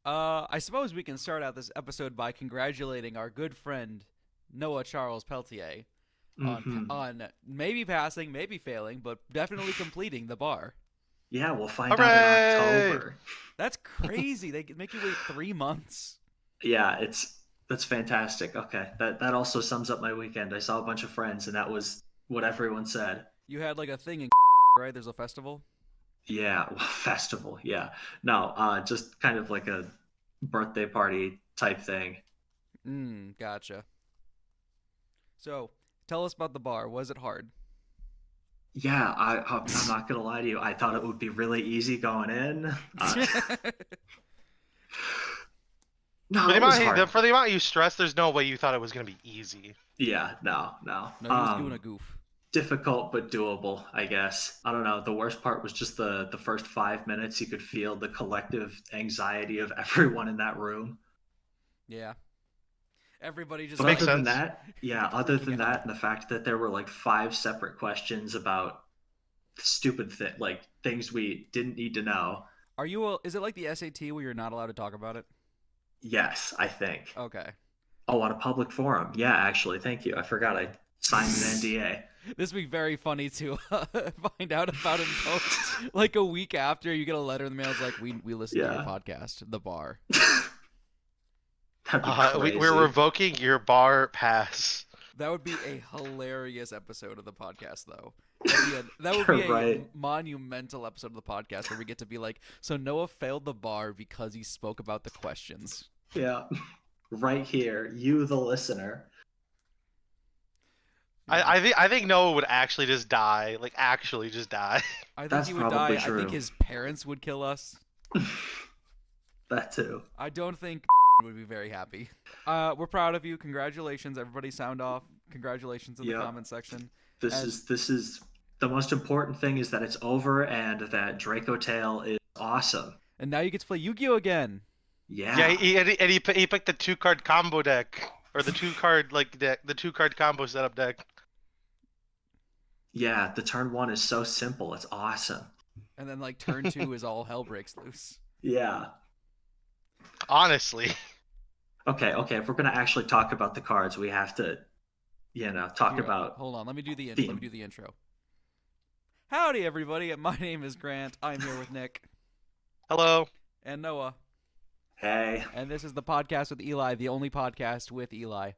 I suppose we can start out this episode by congratulating our good friend Noah Charles Peltier on Hmm. maybe passing, maybe failing, but definitely completing the bar. Yeah, we'll find out in Hooray! October. That's crazy. They make you wait 3 months. Yeah, that's fantastic. Okay, that also sums up my weekend. I saw a bunch of friends, and that was what everyone said. You had like a thing in right? There's a festival. Yeah, well, festival. Yeah, no, just kind of like a birthday party type thing. Gotcha. So tell us about the bar. Was it hard? Yeah, I'm not gonna lie to you. I thought it would be really easy going in. For No, the it was amount hard. for the amount you stressed, there's no way you thought it was gonna be easy. Yeah, no. No, he was doing a goof. Difficult but doable, I guess. I don't know. The worst part was just the first 5 minutes. You could feel the collective anxiety of everyone in that room. Yeah. Everybody just But Makes other like than sense. that, yeah, other freaking than out. that, and the fact that there were like five separate questions about stupid like things we didn't need to know. Is it like the SAT where you're not allowed to talk about it? Yes, I think. Okay. Oh, on a public forum. Yeah, actually, thank you. I forgot I signed an NDA. This would be very funny to find out about in post. Like a week after you get a letter in the mail, it's like we listened to your Yeah, podcast, The Bar. that'd be We're crazy. revoking your bar pass. That would be a hilarious episode of the podcast, though. That would be You're a right. monumental episode of the podcast where we get to be like, so Noah failed the bar because he spoke about the questions. Yeah, right here, you, the listener. Yeah. I think Noah would actually just die. Like actually just die. I think That's he would die. probably I think true. his parents would kill us. That too. I don't think would be very happy. We're proud of you. Congratulations, everybody. Sound off. Congratulations in the Yep. comment section. This And is this is the most important thing is that it's over and that Draco Tail is awesome. and now you get to play Yu-Gi-Oh again. Yeah, Yeah. he picked the 2 card combo deck or the 2 card like deck, the 2 card combo setup deck. Yeah, the turn one is so simple. It's awesome. And then like turn two is all hell breaks loose. Yeah. Honestly, Okay, if we're gonna actually talk about the cards, we have to, talk Here, about hold on. Let me do the intro. Let me theme. do the intro. Howdy, everybody. My name is Grant. I'm here with Nick hello. and Noah, Hey. and this is the podcast with Eli, the only podcast with Eli.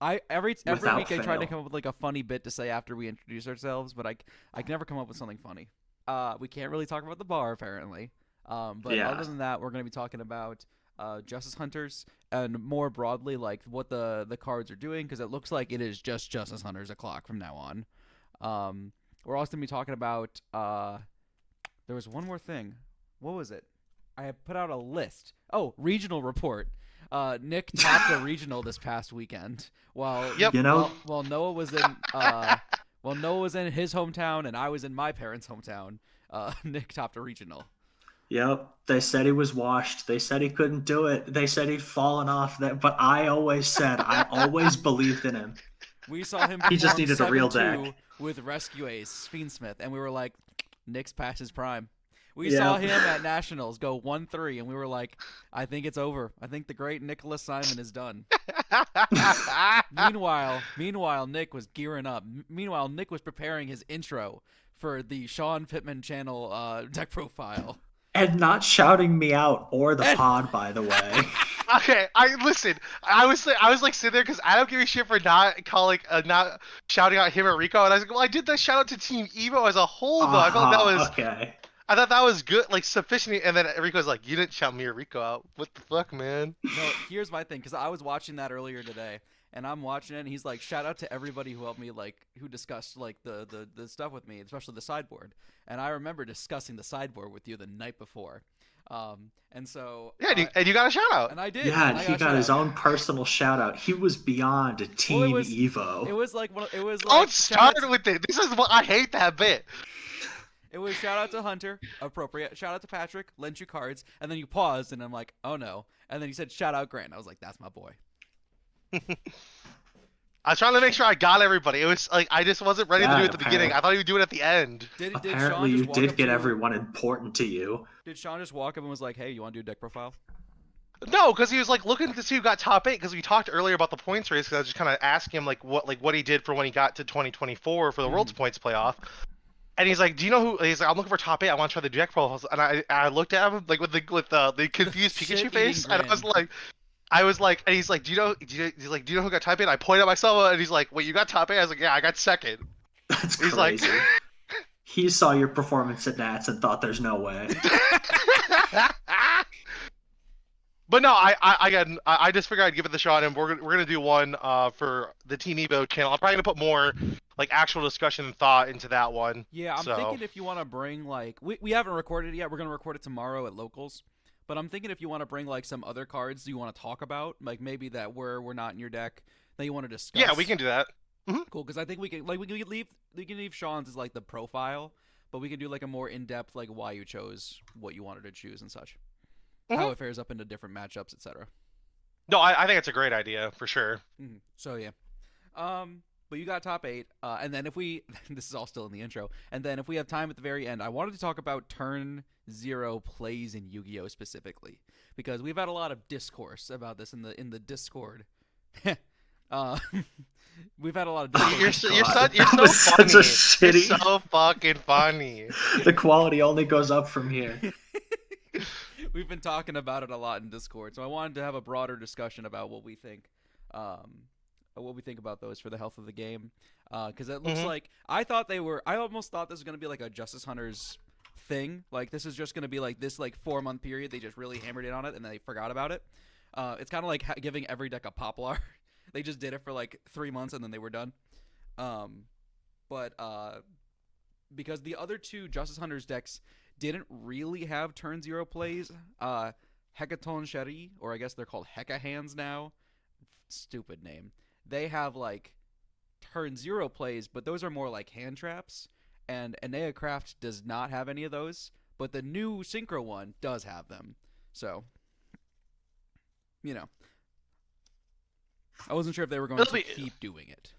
I every Without week I try to fail. come up with like a funny bit to say after we introduce ourselves, but I can never come up with something funny. We can't really talk about the bar apparently. But Yeah. other than that, we're going to be talking about Justice Hunters and more broadly like what the cards are doing because it looks like it is just Justice Hunters o'clock from now on. We're also going to be talking about there was one more thing. What was it? I had put out a list. Oh, regional report. Nick topped a regional this past weekend, while Yep. You know, while Noah was in his hometown and I was in my parents' hometown. Nick topped a regional. yep. They said he was washed. They said he couldn't do it. They said he'd fallen off that, but I always believed in him. We saw him He just perform needed a real 7-2 deck. with Rescue Ace Fiendsmith, and we were like, Nick's past his prime. We saw Yep. him at Nationals go 1-3, and we were like, I think it's over. I think the great Nicholas Simon is done. Meanwhile, Nick was gearing up. Meanwhile, Nick was preparing his intro for the Sean Pittman channel deck profile. And not shouting me out or the pod, by the way. Okay, I listen. I was like sitting there because I don't give a shit for not calling, not shouting out him or Rico, and I was like, well, I did that shout out to Team Evo as a whole though. I felt like that was, Okay. I thought that was good, like sufficient. And then Rico's like, you didn't shout me or Rico out. What the fuck, man? No, here's my thing, because I was watching that earlier today, and I'm watching it, and he's like, shout out to everybody who helped me, like, who discussed, like, the stuff with me, especially the sideboard. And I remember discussing the sideboard with you the night before. And so, Yeah, and you got a shout out. and I did. Yeah, and and I he got got his shout out. own personal shout out. He was beyond Well, Team Evo. it was like, it was Oh, like, it started with it. This is what I hate that bit. it was shout out to Hunter, appropriate. Shout out to Patrick, lent you cards, and then you paused, and I'm like, oh no. And then you said shout out Grant. I was like, that's my boy. I was trying to make sure I got everybody. It was like I just wasn't ready to do it Yeah, at the beginning. I thought he would do it at the end. Did apparently Sean you just walk did up get to everyone important to you. Did Sean just walk up and was like, "Hey, you want to do a deck profile?" No, because he was like looking to see who got top 8. Because we talked earlier about the points race. Because I was just kind of asking him what he did for when he got to 2024 for the World's Points playoff. And he's like, "Do you know who?" He's like, "I'm looking for top 8. I want to try the deck profiles." And I looked at him like with the confused Pikachu shit-eating face, and grin. I was like, and he's like, he's like, "Do you know who got top 8?" I pointed at myself, and he's like, "Wait, you got top 8?" I was like, "Yeah, I got second." That's He's like, crazy. He saw your performance at Nats and thought there's no way. But no, I just figured I'd give it the shot, and we're gonna do one for the Team Evo channel. I'm probably gonna put more like actual discussion and thought into that one. Yeah, I'm So thinking if you want to bring like we haven't recorded it yet. We're gonna record it tomorrow at locals. But I'm thinking if you want to bring like some other cards you want to talk about, like maybe that we're not in your deck that you want to discuss. yeah, we can do that. Cool, because I think we can leave Sean's as like the profile, but we can do like a more in depth like why you chose what you wanted to choose and such, how it fares up into different matchups, etc. No, I think it's a great idea for sure. So yeah, but you got top 8, and then if we this is all still in the intro, and then if we have time at the very end, I wanted to talk about turn 0 plays in Yu-Gi-Oh specifically because we've had a lot of discourse about this in the Discord. uh, we've had a lot of discourse. You're God, so that was funny. such a shitty. You're so fucking funny. The quality only goes up from here. We've been talking about it a lot in Discord, so I wanted to have a broader discussion about what we think about those for the health of the game. Because it looks like I almost thought this was gonna be like a Justice Hunters thing. Like this is just gonna be like this like 4-month period. They just really hammered in on it and then they forgot about it. It's kind of like giving every deck a Poplar. They just did it for like 3 months and then they were done. But because the other two Justice Hunters decks didn't really have turn 0 plays. Hecaton Sheri, or I guess they're called Heka Hands now. Stupid name. They have like turn 0 plays, but those are more like hand traps. And Enea Craft does not have any of those, but the new Synchro one does have them. So, you know, I wasn't sure if they were going to keep doing it.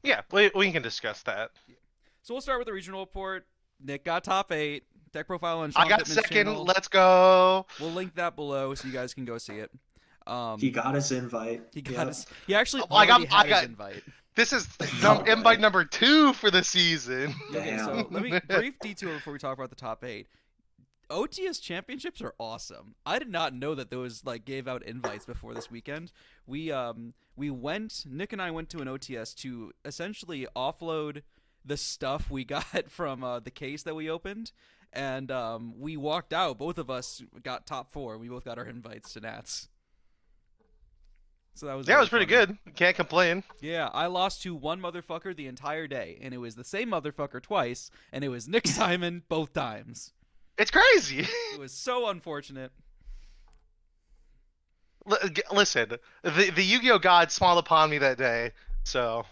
Yeah, we can discuss that. Yeah. So we'll start with the regional report. Nick got top 8. Deck profile on Sean I got Pittman's second. channel. Let's go. We'll link that below so you guys can go see it. He got his invite. He actually already had his invite. This is invite number 2 for the season. Okay, so let me brief detour before we talk about the top 8. OTS championships are awesome. I did not know that those like gave out invites before this weekend. Nick and I went to an OTS to essentially offload the stuff we got from the case that we opened, and we walked out. Both of us got top 4. We both got our invites to Nats. So that was it was pretty good. Can't complain. Yeah, I lost to one motherfucker the entire day, and it was the same motherfucker twice, and it was Nick Simon both times. It's crazy. It was so unfortunate. Listen, the Yu-Gi-Oh gods smiled upon me that day, so.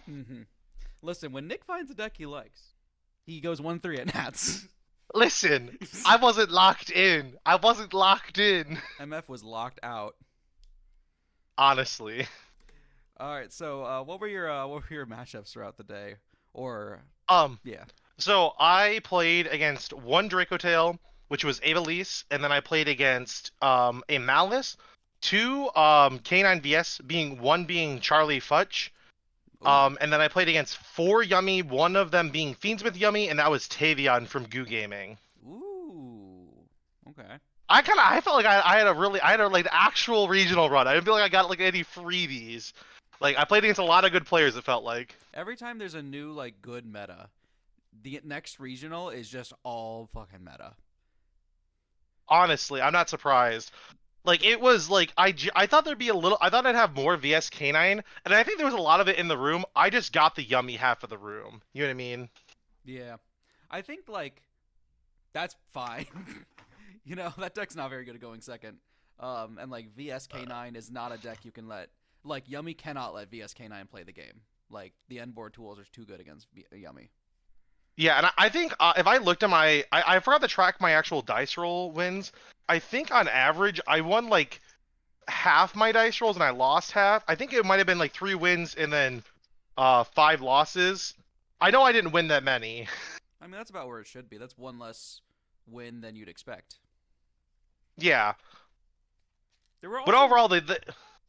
Listen, when Nick finds a deck he likes, he goes 1-3 at Nats. Listen, I wasn't locked in. MF was locked out. Honestly. All right, so what were your matchups throughout the day? Or yeah. So I played against one Dracotail, which was Avalise, and then I played against a Malice, 2 K9 VS, one being Charlie Futch, and then I played against 4 Yummy, one of them being Fiendsmith Yummy, and that was Tavion from Goo Gaming. Ooh, okay. I felt like I had a like actual regional run. I didn't feel like I got like any freebies. Like I played against a lot of good players. It felt like every time there's a new like good meta, the next regional is just all fucking meta. Honestly, I'm not surprised. Like it was like I thought there'd be I thought I'd have more VS K9, and I think there was a lot of it in the room. I just got the Yummy half of the room. You know what I mean? Yeah, I think like that's fine. You know, that deck's not very good at going second. And like VSK9 is not a deck you can let. Like Yummy cannot let VSK9 play the game. Like the end board tools are too good against Yummy. Yeah, and I think if I looked at I forgot to track my actual dice roll wins. I think on average I won like half my dice rolls and I lost half. I think it might have been like 3 wins and then 5 losses. I know I didn't win that many. I mean, that's about where it should be. That's one less win than you'd expect. Yeah, There were but also overall, there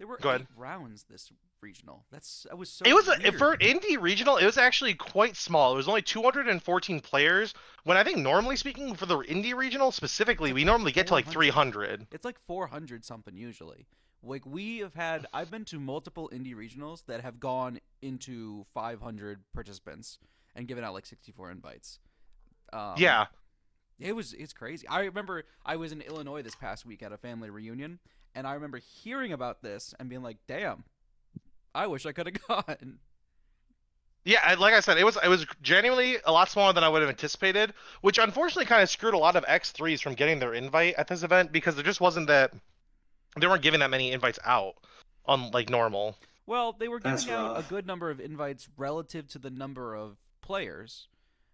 were go ahead. 8 rounds this regional. That was so It was weird. for indie regional. It was actually quite small. It was only 214 players. When I think normally speaking for the indie regional specifically, It's we like normally get to like 400. 300. It's like 400 something usually. Like I've been to multiple indie regionals that have gone into 500 participants and given out like 64 invites. Um, Yeah, it's crazy. I remember I was in Illinois this past week at a family reunion, and I remember hearing about this and being like, "Damn, I wish I could have gone." yeah. Like I said, it was genuinely a lot smaller than I would have anticipated, which unfortunately kind of screwed a lot of X3s from getting their invite at this event because there just wasn't that they weren't giving that many invites out on like normal. Well, they were That's giving out a rough. good number of invites relative to the number of players,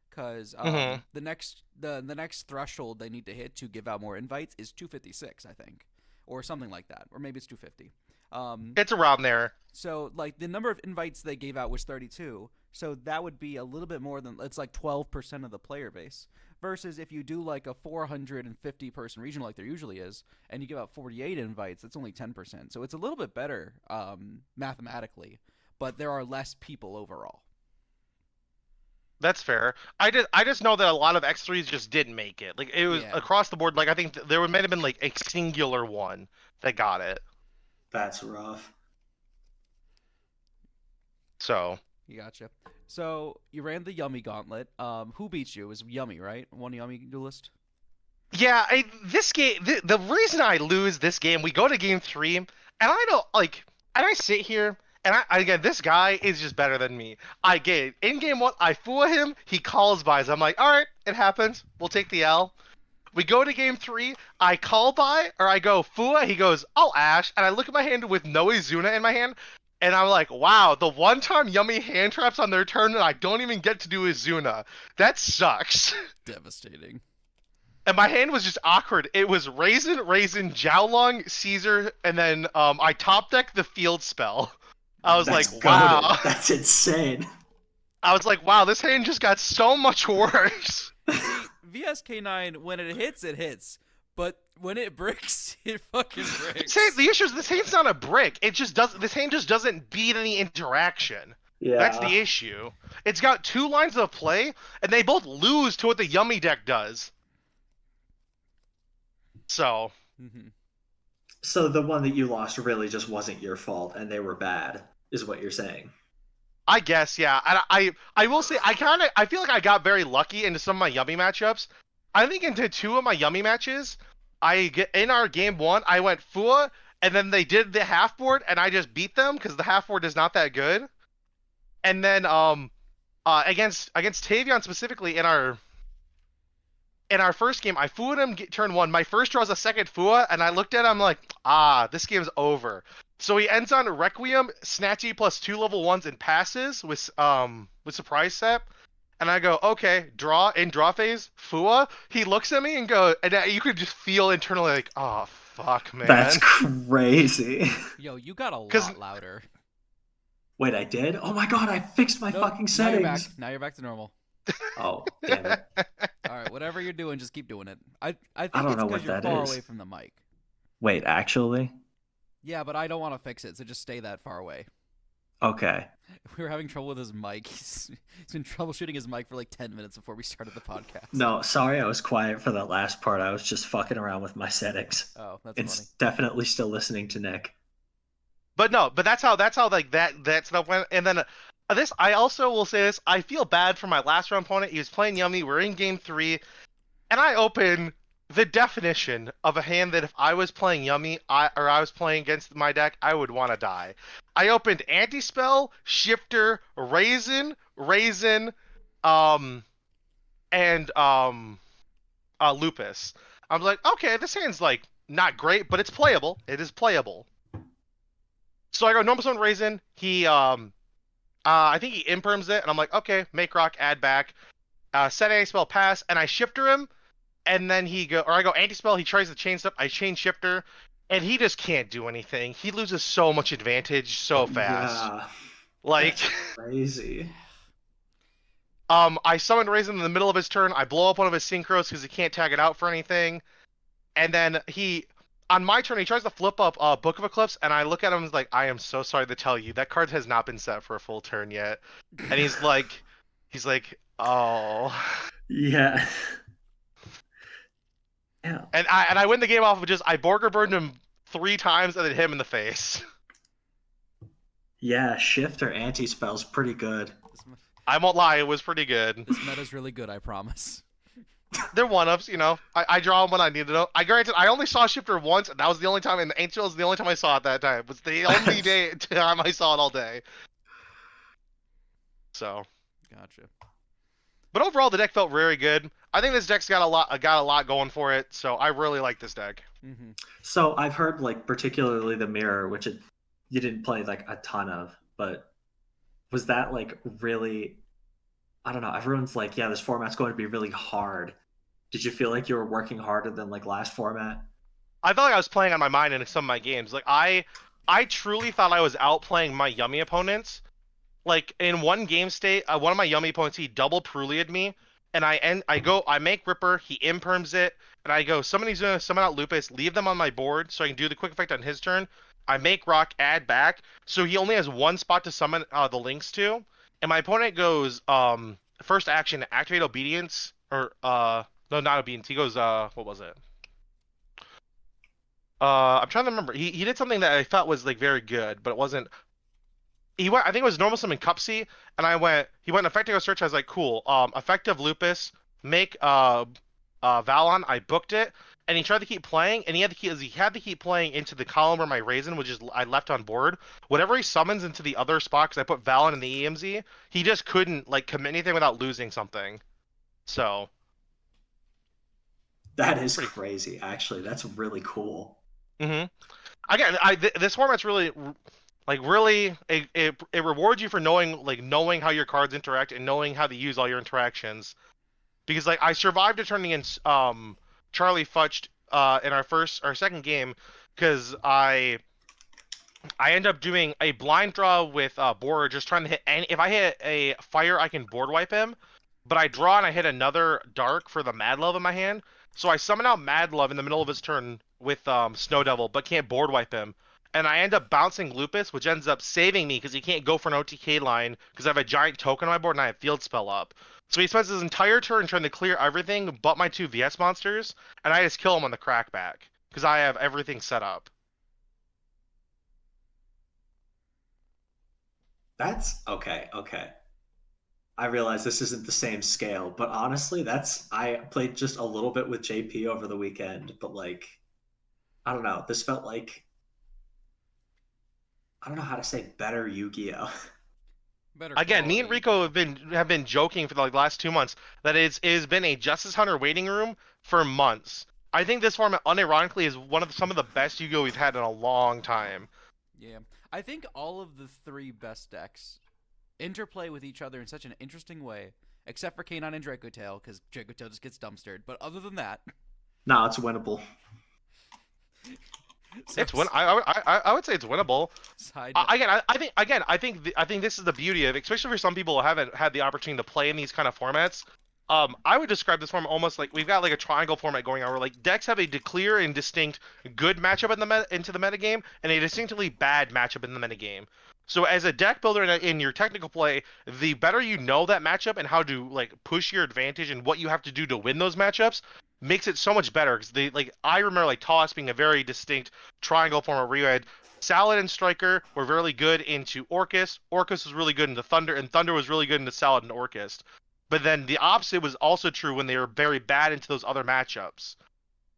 because Hmm. the next threshold they need to hit to give out more invites is 256, I think, or something like that, or maybe it's 250. Um, It's around there. so like the number of invites they gave out was 32, so that would be a little bit more than it's like 12% of the player base. Versus if you do like a 450 person regional like there usually is, and you give out 48 invites, that's only 10%. So it's a little bit better mathematically, but there are less people overall. That's fair. I just know that a lot of X3s just didn't make it. Like it was Yeah, across the board. Like I think there might have been like a singular one that got it. That's rough. So you gotcha. So you ran the Yummy Gauntlet. Who beat you? It was Yummy, right? One Yummy duelist. yeah, this game. The reason I lose this game, we go to game 3, and I don't like. And I sit here, and again, this guy is just better than me. I get in game 1, I fool him. He calls buys. I'm like, all right, it happens. We'll take the L. We go to game 3. I call by or I go Fua. He goes, "Oh Ash," and I look at my hand with no Izuna in my hand, and I'm like, "Wow, the one time Yummy hand traps on their turn and I don't even get to do Izuna. That sucks." Devastating. And my hand was just awkward. It was Raisin, Jiaolong, Caesar, and then I top deck the field spell. I was like, That's goaded. wow. That's insane. I was like, wow, this hand just got so much worse. See, VSK9, when it hits. But when it bricks, it fucking Say bricks. the issue is this hand's not a brick. It just does. This hand just doesn't beat any interaction. That's Yeah. the issue. It's got 2 lines of play, and they both lose to what the Yummy deck does. So Mm-hmm. So the one that you lost really just wasn't your fault, and they were bad, is what you're saying. I guess, yeah. I will say I feel like I got very lucky into some of my Yummy matchups. I think into 2 of my Yummy matches, I get in our game 1, I went Fua, and then they did the half board, and I just beat them because the half board is not that good. And then against Tavion specifically in our first game, I Fua'd him turn 1. My first draw was a second Fua, and I looked at him like, this game's over. So he ends on Requiem, Snatchy plus 2 level 1s and passes with surprise set. And I go, okay, draw phase, Fua. He looks at me and you could just feel internally like, oh fuck, That's man. crazy. Yo, you got a Because lot louder. Wait, I did? Oh my god, I fixed my Nope, fucking now you're back. settings. Now you're back to normal. Oh, damn it. All right, whatever you're doing, just keep doing it. I I think don't it's know because what you're that far is. away from the mic. Wait, actually? Yeah, but I don't want to fix it, so just stay that far away. Okay. We were having trouble with his mic. He's been troubleshooting his mic for like 10 minutes before we started the podcast. No, sorry I was quiet for that last part. I was just fucking around with my settings. Oh, that's It's funny. definitely still listening to Nick. But no, but that's how like that stuff went. And then this, I also will say this: I feel bad for my last round opponent. He was playing Yummy. We're in game 3, and I open the definition of a hand that if I was playing Yummy, I was playing against my deck, I would want to die. I opened Anti-Spell, Shifter, Raisin, um, and Lupus. I'm like, okay, this hand's like not great, but it's playable. It is playable. So I go normal summon Raisin. He I think he imperms it, and I'm like, okay, make rock, add back, set anti spell, pass, and I shifter him, and then I go anti spell. He tries to chain stuff. I chain shifter, and he just can't do anything. He loses so much advantage so fast. Yeah. Like, That's crazy. I summoned Raisin in the middle of his turn. I blow up one of his synchros because he can't tag it out for anything. And then on my turn, he tries to flip up Book of Eclipse, and I look at him and is like, I am so sorry to tell you, that card has not been set for a full turn yet. And he's like, oh. Yeah. Yeah. And I win the game off of just, I Borger burned him 3 times and then hit him in the face. Yeah, shift or anti-spell's pretty good. I won't lie, it was pretty good. This meta's really good, I promise. They're one-ups, you know. I draw them when I need to know. I granted, I only saw Shifter once, and that was the only time, and the Angel was the only time I saw it that time. It was the only time I saw it all day. So, Gotcha. but overall, the deck felt very good. I think this deck's got a lot going for it, so I really like this deck. Mm-hmm. So I've heard like particularly the mirror, which you didn't play like a ton of, but was that like really? I don't know. Everyone's like, yeah, this format's going to be really hard. Did you feel like you were working harder than like last format? I felt like I was playing on my mind in some of my games. Like I truly thought I was outplaying my Yummy opponents. Like in one game state, one of my Yummy opponents, he double Prulia'd me, and I make Ripper, he imperms it, and I go, somebody's gonna summon out Lupus, leave them on my board so I can do the quick effect on his turn. I make Rock, add back, so he only has one spot to summon the links to, and my opponent goes, first action, activate Obedience, or no, not Obedience. He goes, what was it? I'm trying to remember. He did something that I thought was like very good, but it wasn't. He went. I think it was normal summon Cupsy, and He went effective search. I was like, cool. Effective Lupus. Make Valon. I booked it, and he tried to keep playing, and he had to keep playing into the column where my Raisin, which is I left on board. Whatever he summons into the other spot, because I put Valon in the EMZ, he just couldn't like commit anything without losing something. So That is crazy. Actually, that's really cool. Mm-hmm. Again, this format's really, like, really, it rewards you for knowing how your cards interact and knowing how to use all your interactions. Because like I survived a turn against Charlie Futch in our second game because I end up doing a blind draw with Borer, just trying to hit any. If I hit a fire, I can board wipe him. But I draw and I hit another dark for the Mad Love in my hand. So I summon out Mad Love in the middle of his turn with Snow Devil, but can't board wipe him. And I end up bouncing Lupus, which ends up saving me because he can't go for an OTK line because I have a giant token on my board and I have Field Spell up. So he spends his entire turn trying to clear everything but my 2 VS monsters, and I just kill him on the crackback because I have everything set up. That's okay. Okay. I realize this isn't the same scale, but honestly, I played just a little bit with JP over the weekend, but like, I don't know. This felt like, I don't know how to say better Yu-Gi-Oh. Better Again, me quality. and Rico have been joking for the last 2 months that it has been a Justice Hunter waiting room for months. I think this format, unironically, is some of the best Yu-Gi-Oh we've had in a long time. Yeah. I think all of the 3 best decks interplay with each other in such an interesting way, except for K9 and Draco Tail, because Draco Tail just gets dumpstered. But other than that, No, it's winnable. I would say it's winnable. Side I think this is the beauty of it, especially for some people who haven't had the opportunity to play in these kind of formats. I would describe this format almost like we've got like a triangle format going on, where like decks have a clear and distinct good matchup into the metagame and a distinctly bad matchup in the metagame. So as a deck builder in your technical play, the better you know that matchup and how to like push your advantage and what you have to do to win those matchups makes it so much better. Because I remember like Toss being a very distinct triangle format where you had Salad and Striker were really good into Orcus. Orcus was really good into Thunder, and Thunder was really good into Salad and Orcus. But then the opposite was also true when they were very bad into those other matchups.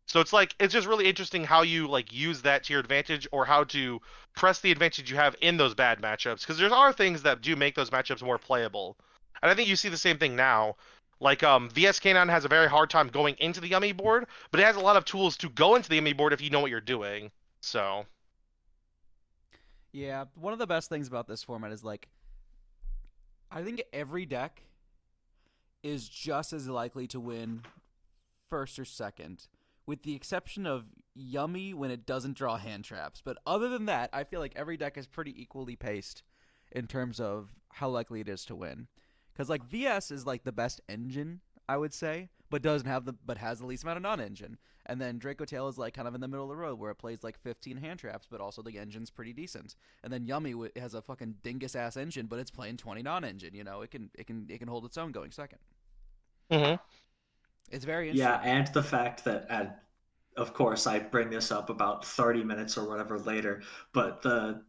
So it's just really interesting how you like use that to your advantage or how to press the advantage you have in those bad matchups, because there are things that do make those matchups more playable. And I think you see the same thing now. Like VS Canine has a very hard time going into the Yummy board, but it has a lot of tools to go into the Yummy board if you know what you're doing. So Yeah, one of the best things about this format is like I think every deck is just as likely to win first or second, with the exception of Yummy when it doesn't draw hand traps. But other than that, I feel like every deck is pretty equally paced. in terms of how likely it is to win. Because like VS is like the best engine, I would say, but doesn't have the but has the least amount of non-engine. And then Draco Tail is like kind of in the middle of the road where it plays like 15 hand traps, but also the engine's pretty decent. And then Yummy has a fucking dingus ass engine, but it's playing 20 non-engine. You know, it can hold its own going second. Mm-hmm. It's very Yeah, interesting. and the fact that, of course, I bring this up about 30 minutes or whatever later, but the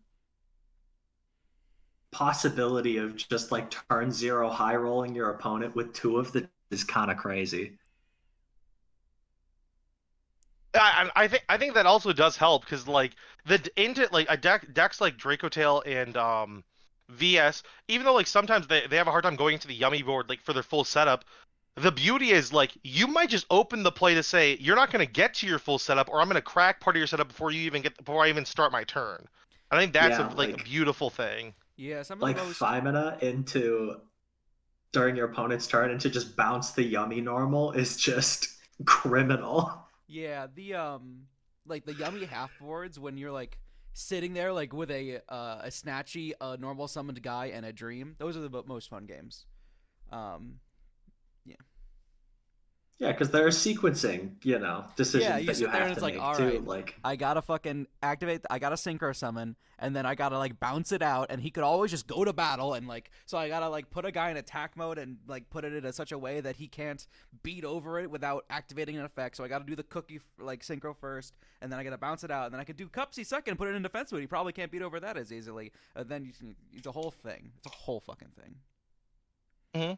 possibility of just like turn zero high rolling your opponent with two of the is kind of crazy. I think that also does help because like the into like a decks like Draco Tail and VS, even though like sometimes they have a hard time going into the Yummy board like for their full setup. The beauty is like you might just open the play to say you're not going to get to your full setup, or I'm going to crack part of your setup before I even start my turn. I think that's Yeah, a beautiful thing. Yeah, some of the like most 5 mana into during your opponent's turn and to just bounce the Yummy normal is just criminal. yeah, the like the Yummy half boards when you're like sitting there like with a snatchy normal summoned guy and a dream. Those are the most fun games. Um yeah. Yeah, because there are sequencing, Yeah, decisions you that you sit there and have it's to like, make all too. right, Like, I gotta fucking activate, I gotta synchro summon, and then I gotta like bounce it out, and he could always just go to battle, and like, so I gotta like put a guy in attack mode and like put it in such a way that he can't beat over it without activating an effect. So I gotta do the cookie like synchro first, and then I gotta bounce it out, and then I could do Cupsy second and put it in defense mode. He probably can't beat over that as easily. Then it's a whole thing. It's a whole fucking thing. Mm-hmm.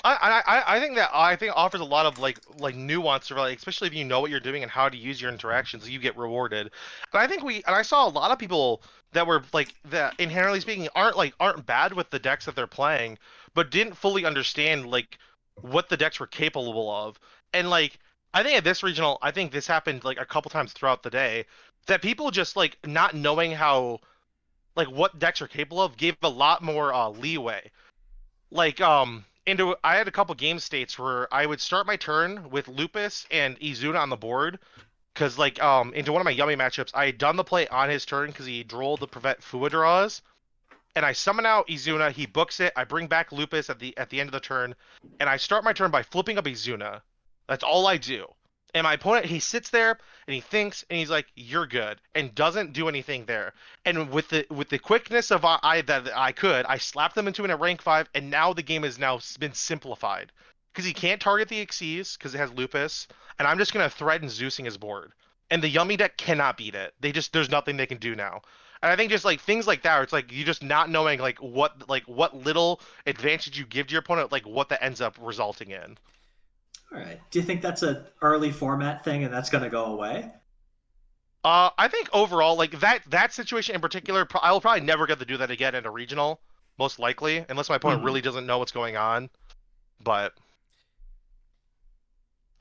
I think offers a lot of like nuance for like especially if you know what you're doing and how to use your interactions, you get rewarded. And I saw a lot of people that were like that inherently speaking aren't bad with the decks that they're playing, but didn't fully understand like what the decks were capable of. And like I think at this regional, I think this happened like a couple times throughout the day that people just like not knowing how like what decks are capable of gave a lot more leeway like into I had a couple game states where I would start my turn with Lupus and Izuna on the board because like into one of my Yummy matchups I had done the play on his turn because he drolled to prevent Fua draws, and I summon out Izuna, he books it, I bring back Lupus at the end of the turn, and I start my turn by flipping up Izuna. That's all I do. And my opponent, he sits there and he thinks and he's like, "You're good," and doesn't do anything there. And with the quickness of that I could, I slapped them into a rank 5, and now the game has now been simplified because he can't target the Xyz because it has Lupus, and I'm just gonna threaten Zeusing his board. And the Yummy deck cannot beat it. There's nothing they can do now. And I think just like things like that, it's like you just not knowing like what little advantage you give to your opponent, like what that ends up resulting in. all right, do you think that's an early format thing and that's going to go away? I think overall, like that situation in particular, I will probably never get to do that again in a regional, most likely, unless my opponent Hmm. really doesn't know what's going on. But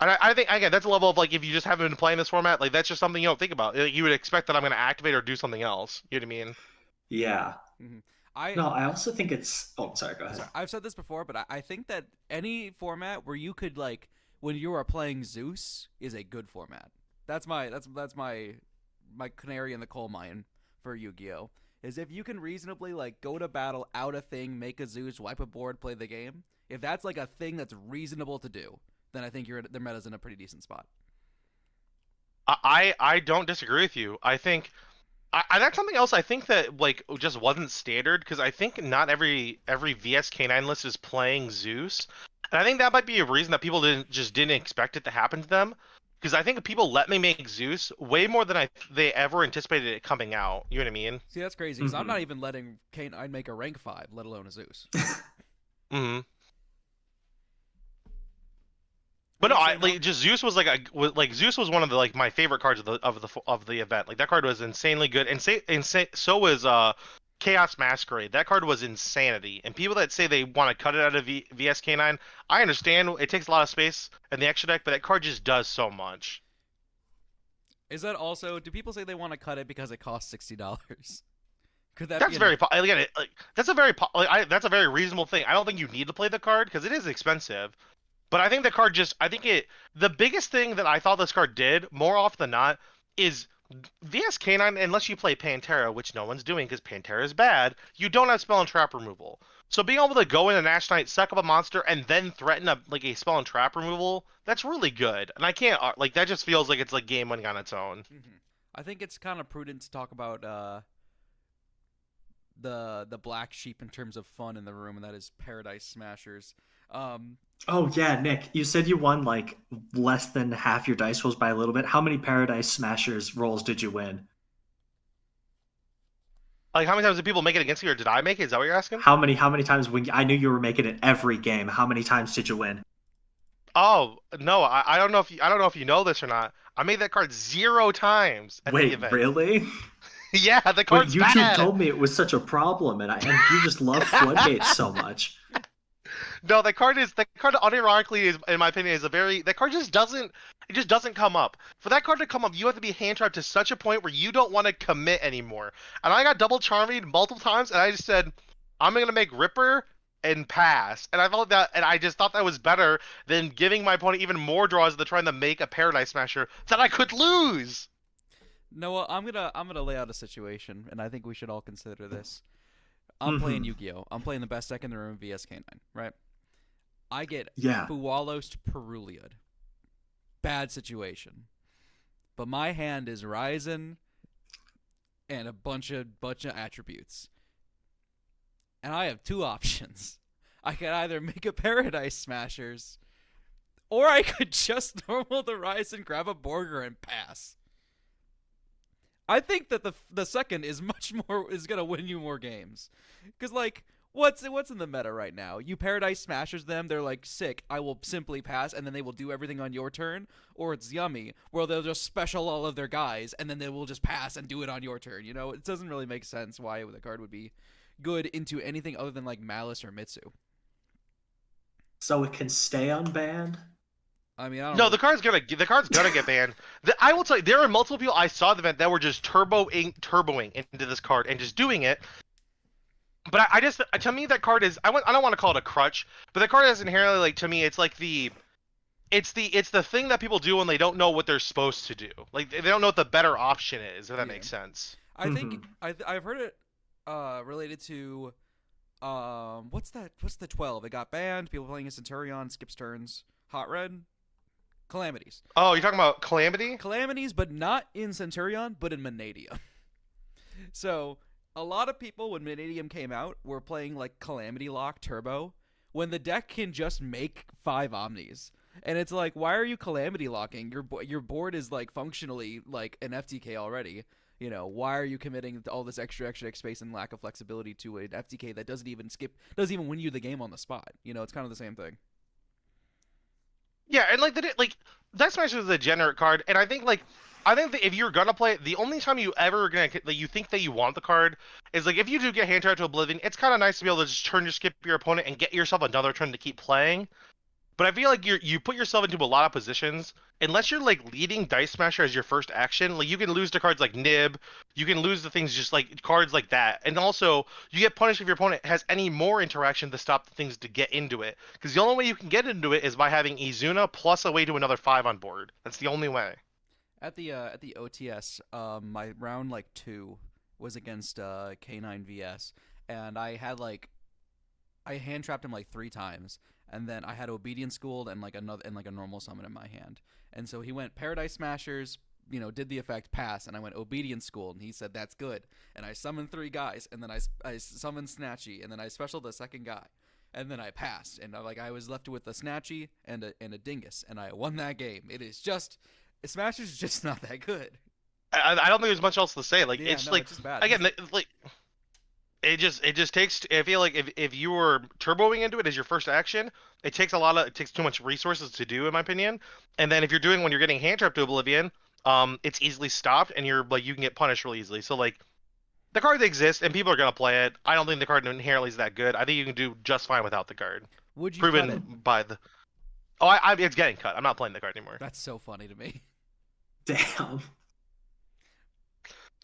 I think again, that's a level of like if you just haven't been playing this format, like that's just something you don't think about. Like, you would expect that I'm going to activate or do something else. You know what I mean? Yeah. Mm-hmm. I No, I also think it's. Oh, sorry. Go ahead. sorry, I've said this before, but I think that any format where you could like when you are playing Zeus is a good format. That's my canary in the coal mine for Yu-Gi-Oh. Is if you can reasonably like go to battle, out a thing, make a Zeus, wipe a board, play the game. If that's like a thing that's reasonable to do, then I think their meta's in a pretty decent spot. I don't disagree with you. I think that's something else I think that like just wasn't standard because I think not every VS K9 list is playing Zeus, and I think that might be a reason that people didn't expect it to happen to them. Because I think people let me make Zeus way more than they ever anticipated it coming out. You know what I mean? See, that's crazy because I'm Hmm. not even letting Kane I'd make a rank 5, let alone a Zeus. Hmm. What But are no, you I saying, like Hawk? just Zeus was like Zeus was one of the like my favorite cards of the event. Like that card was insanely good, so was Chaos Masquerade. That card was insanity. And people that say they want to cut it out of VSK9, I understand it takes a lot of space in the extra deck, but that card just does so much. Is that also? Do people say they want to cut it because it costs $60? Could that be That's an? again, that's a very reasonable thing. I don't think you need to play the card because it is expensive. But I think the card just I think it the biggest thing that I thought this card did more often than not is VS Canine, unless you play Pantera, which no one's doing because Pantera is bad, you don't have spell and trap removal. So being able to go in a Nash Knight, suck up a monster, and then threaten a spell and trap removal, that's really good. And I can't like that. Just feels like it's like game winning on its own. I think it's kind of prudent to talk about the black sheep in terms of fun in the room, and that is Paradise Smashers. Oh yeah, Nick, you said you won like less than half your dice rolls by a little bit. How many Paradise Smashers rolls did you win? Like how many times did people make it against you, or did I make it? Is that what you're asking? How many times when I knew you were making it every game? How many times did you win? Oh no, I don't know if I don't know if you know this or not. I made that card 0 times at the Wait, event. really? Yeah, the But card's YouTube bad. told me it was such a problem, and you just love floodgates so much. No, that card unironically is, in my opinion, is a very that card just doesn't come up. For that card to come up, you have to be hand trapped to such a point where you don't want to commit anymore. And I got double charmed multiple times, and I just said, I'm gonna make Ripper and pass. And I felt that, and I just thought that was better than giving my opponent even more draws than trying to make a Paradise Smasher that I could lose. Noah, I'm gonna lay out a situation, and I think we should all consider this. I'm playing Hmm. Yu-Gi-Oh. I'm playing the best deck in the room, VS K9, right? I get Yeah. Fuwalos to Peruliad. Bad situation. But my hand is Ryzen and a bunch of attributes. And I have two options. I could either make a Paradise Smashers, or I could just normal the Ryzen, grab a Borger, and pass. I think that the second is much more is gonna win you more games, because like what's in the meta right now? You Paradise Smashers them, they're like sick. I will simply pass, and then they will do everything on your turn. Or it's Yummy, where they'll just special all of their guys, and then they will just pass and do it on your turn. You know, it doesn't really make sense why the card would be good into anything other than like Malice or Mitsu. So it can stay unbanned? I mean, I don't No, really. the card's gonna get banned. I will tell you, there are multiple people I saw at the event that were just turboing into this card and just doing it. But I just to me that card is I don't want to call it a crutch, but the card is inherently like to me it's like it's the thing that people do when they don't know what they're supposed to do. Like they don't know what the better option is, if that Yeah. makes sense. I think Mhm. I've heard it related to what's the 12? It got banned. People playing a Centurion skips turns. Hot Red Calamities. Oh, you're talking about Calamity? Calamities, but not in Centurion, but in Manadium. So a lot of people when Manadium came out were playing like Calamity Lock Turbo when the deck can just make 5 Omnis. And it's like, why are you Calamity Locking? Your board is like functionally like an FTK already. You know, why are you committing all this extra space and lack of flexibility to an FTK that doesn't even win you the game on the spot? You know, it's kind of the same thing. Yeah, and like Death Smash is a degenerate card, and I think that if you're gonna play it, the only time you ever gonna like you think that you want the card is like if you do get hand trapped to Oblivion, it's kind of nice to be able to just turn your skip your opponent and get yourself another turn to keep playing. But I feel like you put yourself into a lot of positions unless you're like leading Dice Smasher as your first action. Like you can lose to cards like Nib, you can lose the things just like cards like that, and also you get punished if your opponent has any more interaction to stop the things to get into it. Because the only way you can get into it is by having Izuna plus a way to another 5 on board. That's the only way. At the OTS, my round like 2 was against K9 VS, and I hand trapped him like 3 times, and then I had Obedience Schooled and like a normal summon in my hand, and so he went Paradise Smashers, you know, did the effect pass, and I went Obedience Schooled, and he said that's good, and I summoned 3 guys, and then I summoned Snatchy, and then I specialed the second guy, and then I passed, and I was left with a Snatchy and a Dingus, and I won that game. It is just Smasher's just not that good. I don't think there's much else to say. Like Yeah, it's no, like it's just bad. again like it just takes I feel like if you were turboing into it as your first action, it takes too much resources to do in my opinion. And then if you're doing when you're getting hand trapped to Oblivion, it's easily stopped and you're like you can get punished really easily. So like the card exists and people are gonna play it. I don't think the card inherently is that good. I think you can do just fine without the card. Would you cut it? Proven by the it's getting cut. I'm not playing the card anymore. That's so funny to me. Damn.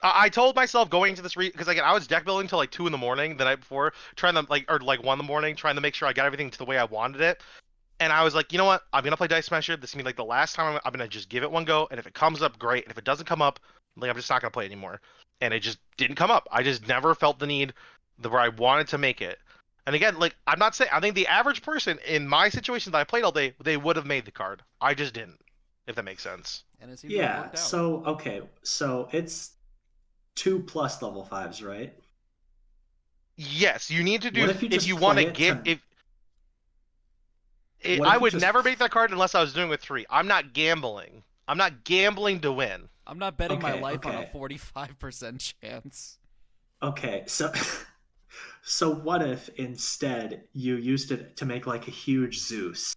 I told myself going into this because again I was deck building till like 2 in the morning the night before, trying to like or like 1 in the morning, trying to make sure I got everything to the way I wanted it. And I was like, you know what? I'm gonna play Dice Smasher. This is gonna be like the last time I'm gonna just give it one go. And if it comes up, great. And if it doesn't come up, Like I'm just not gonna play it anymore, and it just didn't come up. I just never felt the need where I wanted to make it. And again, like I'm not saying I think the average person in my situation that I played all day, they would have made the card. I just didn't, if that makes sense. And it seemed to have Yeah. worked out. So okay. So it's 2+ level fives, right? Yes, you need to What do if you if just you want to play it get to? if What I if you would just? never make that card unless I was doing with 3. I'm not gambling. I'm not gambling to win. I'm not betting my Okay. life on a Okay. 45% chance. Okay. So. So what if instead you used it to make like a huge Zeus?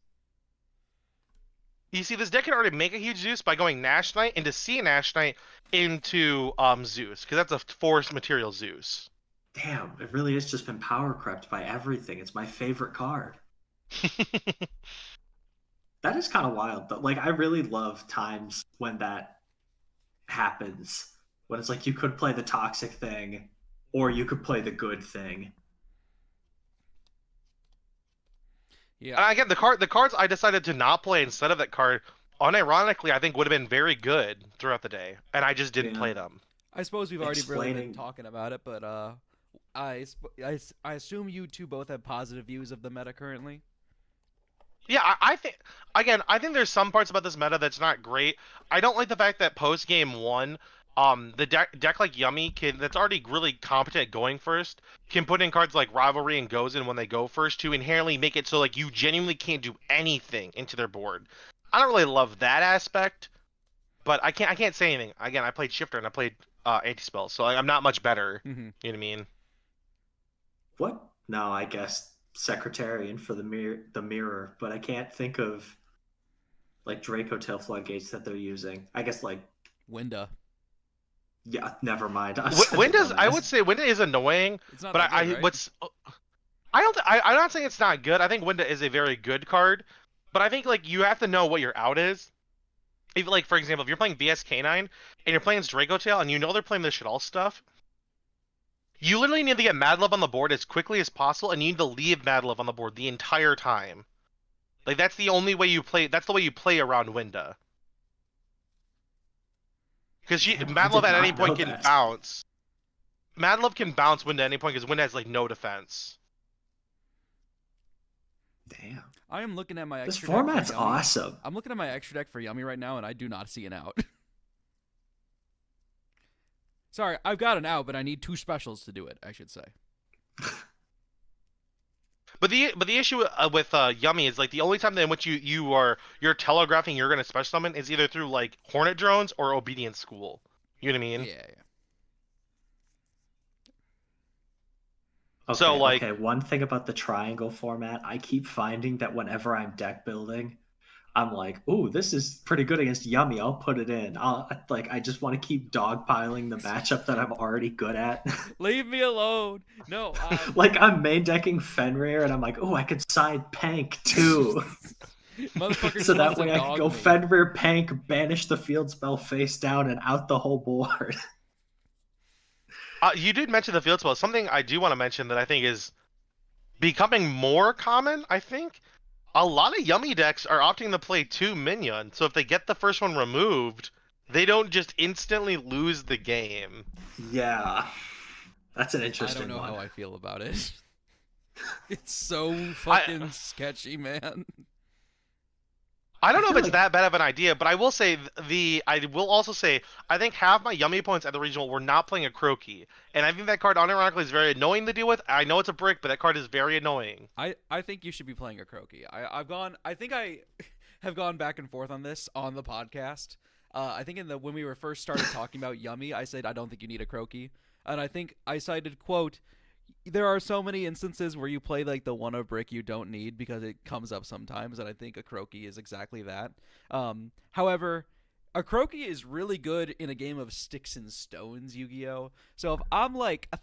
You see, this deck can already make a huge Zeus by going Nash Knight into Sea Nash Knight into Zeus, because that's a force material Zeus. Damn, it really has just been power crept by everything. It's my favorite card. That is kind of wild, but like I really love times when that happens. When it's like you could play the toxic thing or you could play the good thing. Yeah. And again, the cards I decided to not play instead of that card, unironically, I think would have been very good throughout the day, and I just didn't Yeah. play them. I suppose we've already really been Explaining. talking about it, but I assume you two both have positive views of the meta currently. Yeah, I think again, I think there's some parts about this meta that's not great. I don't like the fact that post game 1, the deck like Yummy can that's already really competent at going first can put in cards like Rivalry and Goes in when they go first to inherently make it so like you genuinely can't do anything into their board. I don't really love that aspect, but I can't say anything. Again, I played Shifter and I played anti spell, so like, I'm not much better. Mm-hmm. You know what I mean? What? No, I guess Secretarian for the mirror, but I can't think of like Draco Tail floodgates that they're using. I guess like Winda. yeah, never mind. I'm such a Windows, I would dumbass. say Windows is annoying, It's not but that good, right? what's I don't. I'm not saying it's not good. I think Winda is a very good card, but I think like you have to know what your out is. If like for example, if you're playing VS K9 and you're playing Draco Tail and you know they're playing the Shadal stuff, you literally need to get Mad Love on the board as quickly as possible, and you need to leave Mad Love on the board the entire time. Like that's the only way you play. That's the way you play around Winda. Because Damn, I Mad Love did at any not know point can that. bounce. Mad Love can bounce Winda at any point because Winda has like no defense. Damn. I am looking at my This extra deck for format's Yummy. awesome. I'm looking at my extra deck for Yummy right now, and I do not see an out. Sorry, I've got an out, but I need 2 specials to do it, I should say. But the issue with Yummy is like the only time in which you're telegraphing you're gonna special summon is either through like Hornet drones or Obedience School. You know what I mean? Yeah. Okay, So like okay. One thing about the triangle format, I keep finding that whenever I'm deck building, I'm like, "Ooh, this is pretty good against Yummy. I'll put it in." I just want to keep dogpiling the matchup that I'm already good at. Leave me alone. No, Like I'm main decking Fenrir, and I'm like, "Oh, I could side Pank too." Motherfucker So just wants that to way I could dog go me. Fenrir, Pank, banish the field spell face down, and out the whole board. you did mention the field spell. Something I do want to mention that I think is becoming more common. I think a lot of Yummy decks are opting to play 2 minions. So if they get the first one removed, they don't just instantly lose the game. Yeah, that's an I interesting don't know one. how I feel about it. It's so I fucking sketchy, man. I don't I know if feel it's like that bad of an idea, but I will say I will also say I think half my Yummy opponents at the regional were not playing a Croaky, and I think that card unironically is very annoying to deal with. I know it's a brick, but that card is very annoying. I think you should be playing a Croaky. I think I have gone back and forth on this on the podcast. I think when we were first started talking about Yummy, I said I don't think you need a Croaky, and I think I cited quote, there are so many instances where you play like the one of brick you don't need because it comes up sometimes, and I think a Croaky is exactly that. However, a Croaky is really good in a game of sticks and stones, Yu-Gi-Oh. So if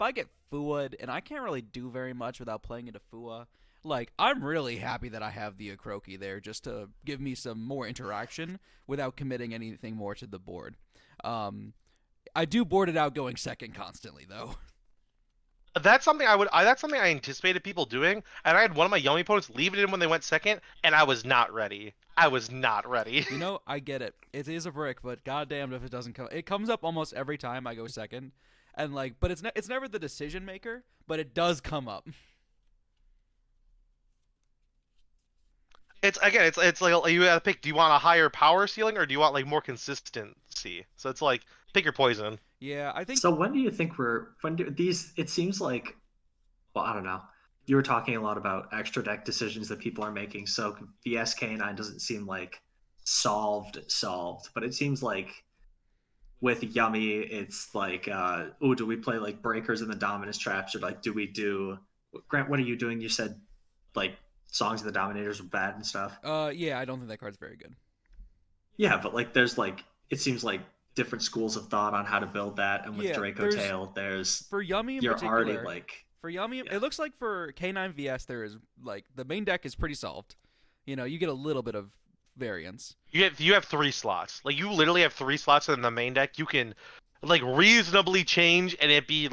I get Fua'd and I can't really do very much without playing into Fua, like I'm really happy that I have the Croaky there just to give me some more interaction without committing anything more to the board. I do board it out going second constantly though. That's something that's something I anticipated people doing, and I had one of my Yummy opponents leave it in when they went second, and I was not ready. I was not ready. You know, I get it. It is a brick, but goddamn if it doesn't come. It comes up almost every time I go second, and like, but it's never the decision maker, but it does come up. It's like you gotta pick. Do you want a higher power ceiling or do you want like more consistency? So it's like pick your poison. Yeah, I think. So when do you think when do these? It seems like, well, I don't know. You were talking a lot about extra deck decisions that people are making. So the SK9 doesn't seem like solved, but it seems like with Yummy, it's like, oh, do we play like breakers and the dominance traps, or like do we do? Grant, what are you doing? You said like songs of the dominators were bad and stuff. Yeah, I don't think that card's very good. Yeah, but like there's like it seems like different schools of thought on how to build that, and with Yeah, Draco there's Tail, there's for Yummy in you're already particular. like For Yummy, yeah. it looks like for K9 VS there is like the main deck is pretty solved. You know, you get a little bit of variance. You have 3 slots. Like you literally have 3 slots in the main deck. You can like reasonably change and it be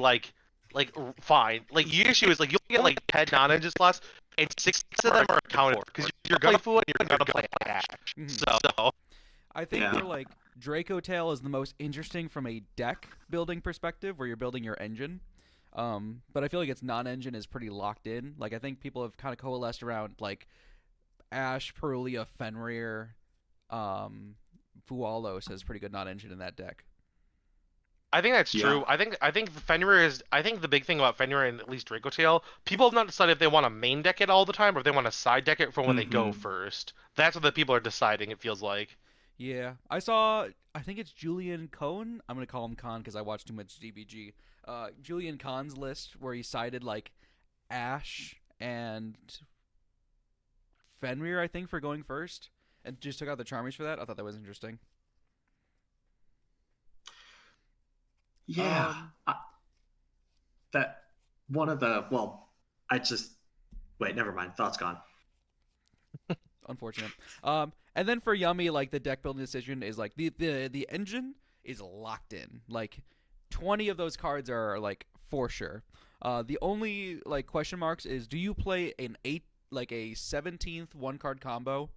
fine. Like the issue is like you'll get like 10 non-engine slots and 6 of them are accounted because you're gonna play Fu and you're gonna play Ash. Mhm. So I think Yeah. for like Draco Tail is the most interesting from a deck building perspective, where you're building your engine. But I feel like its non-engine is pretty locked in. Like I think people have kind of coalesced around like Ash, Perulia, Fenrir, Fualos has pretty good non-engine in that deck. I think that's Yeah. true. I think Fenrir is. I think the big thing about Fenrir and at least Draco Tail, people have not decided if they want to main deck it all the time or if they want to side deck it for when they go Mhm. first. That's what the people are deciding. It feels like. Yeah, I saw. I think it's Julian Cohn. I'm gonna call him Khan because I watched too much DBG. Julian Kahn's list where he cited like Ash and Fenrir, I think, for going first, and just took out the Charmers for that. I thought that was interesting. Yeah, that one of the well, I just wait. Never mind. Thoughts gone. Unfortunate. And then for Yummy, like the deck building decision is like the engine is locked in. Like 20 of those cards are like for sure. The only like question marks is do you play an 8 like a 17th one card combo,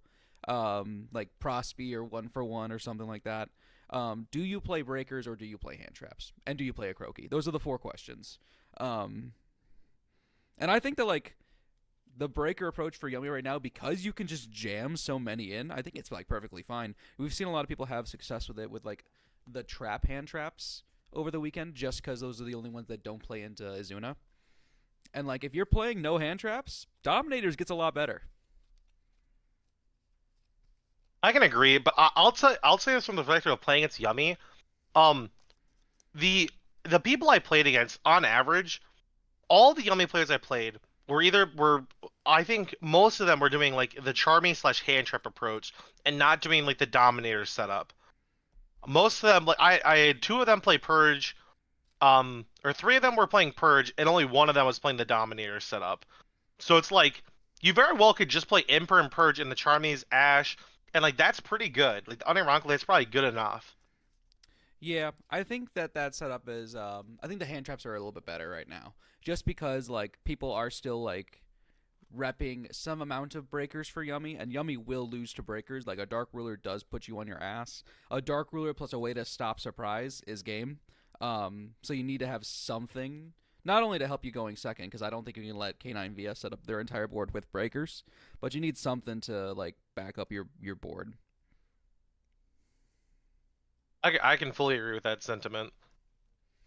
like Prosby or 1 for 1 or something like that. Do you play breakers or do you play hand traps? And do you play a croaky? Those are the 4 questions. Um, and I think that like the breaker approach for Yummy right now, because you can just jam so many in, I think it's like perfectly fine. We've seen a lot of people have success with it with like the trap hand traps over the weekend, just because those are the only ones that don't play into Izuna. And like if you're playing no hand traps, Dominators gets a lot better. I can agree, but I'll say this from the perspective of playing against Yummy. Um, the people I played against, on average, all the Yummy players I played were I think most of them were doing like the charming slash hand trap approach and not doing like the Dominator setup. Most of them, like I had 2 of them play Purge, or 3 of them were playing Purge, and only 1 of them was playing the Dominator setup. So it's like you very well could just play Emperor and Purge in the Charmies, Ash, and like that's pretty good. Like unironically, it's probably good enough. Yeah, I think that setup is. I think the hand traps are a little bit better right now, just because like people are still like repping some amount of breakers for Yummy, and Yummy will lose to breakers. Like a Dark Ruler does put you on your ass. A Dark Ruler plus a way to stop surprise is game. So you need to have something, not only to help you going second, because I don't think you can let K9 VS set up their entire board with breakers, but you need something to like back up your board. I can fully agree with that sentiment.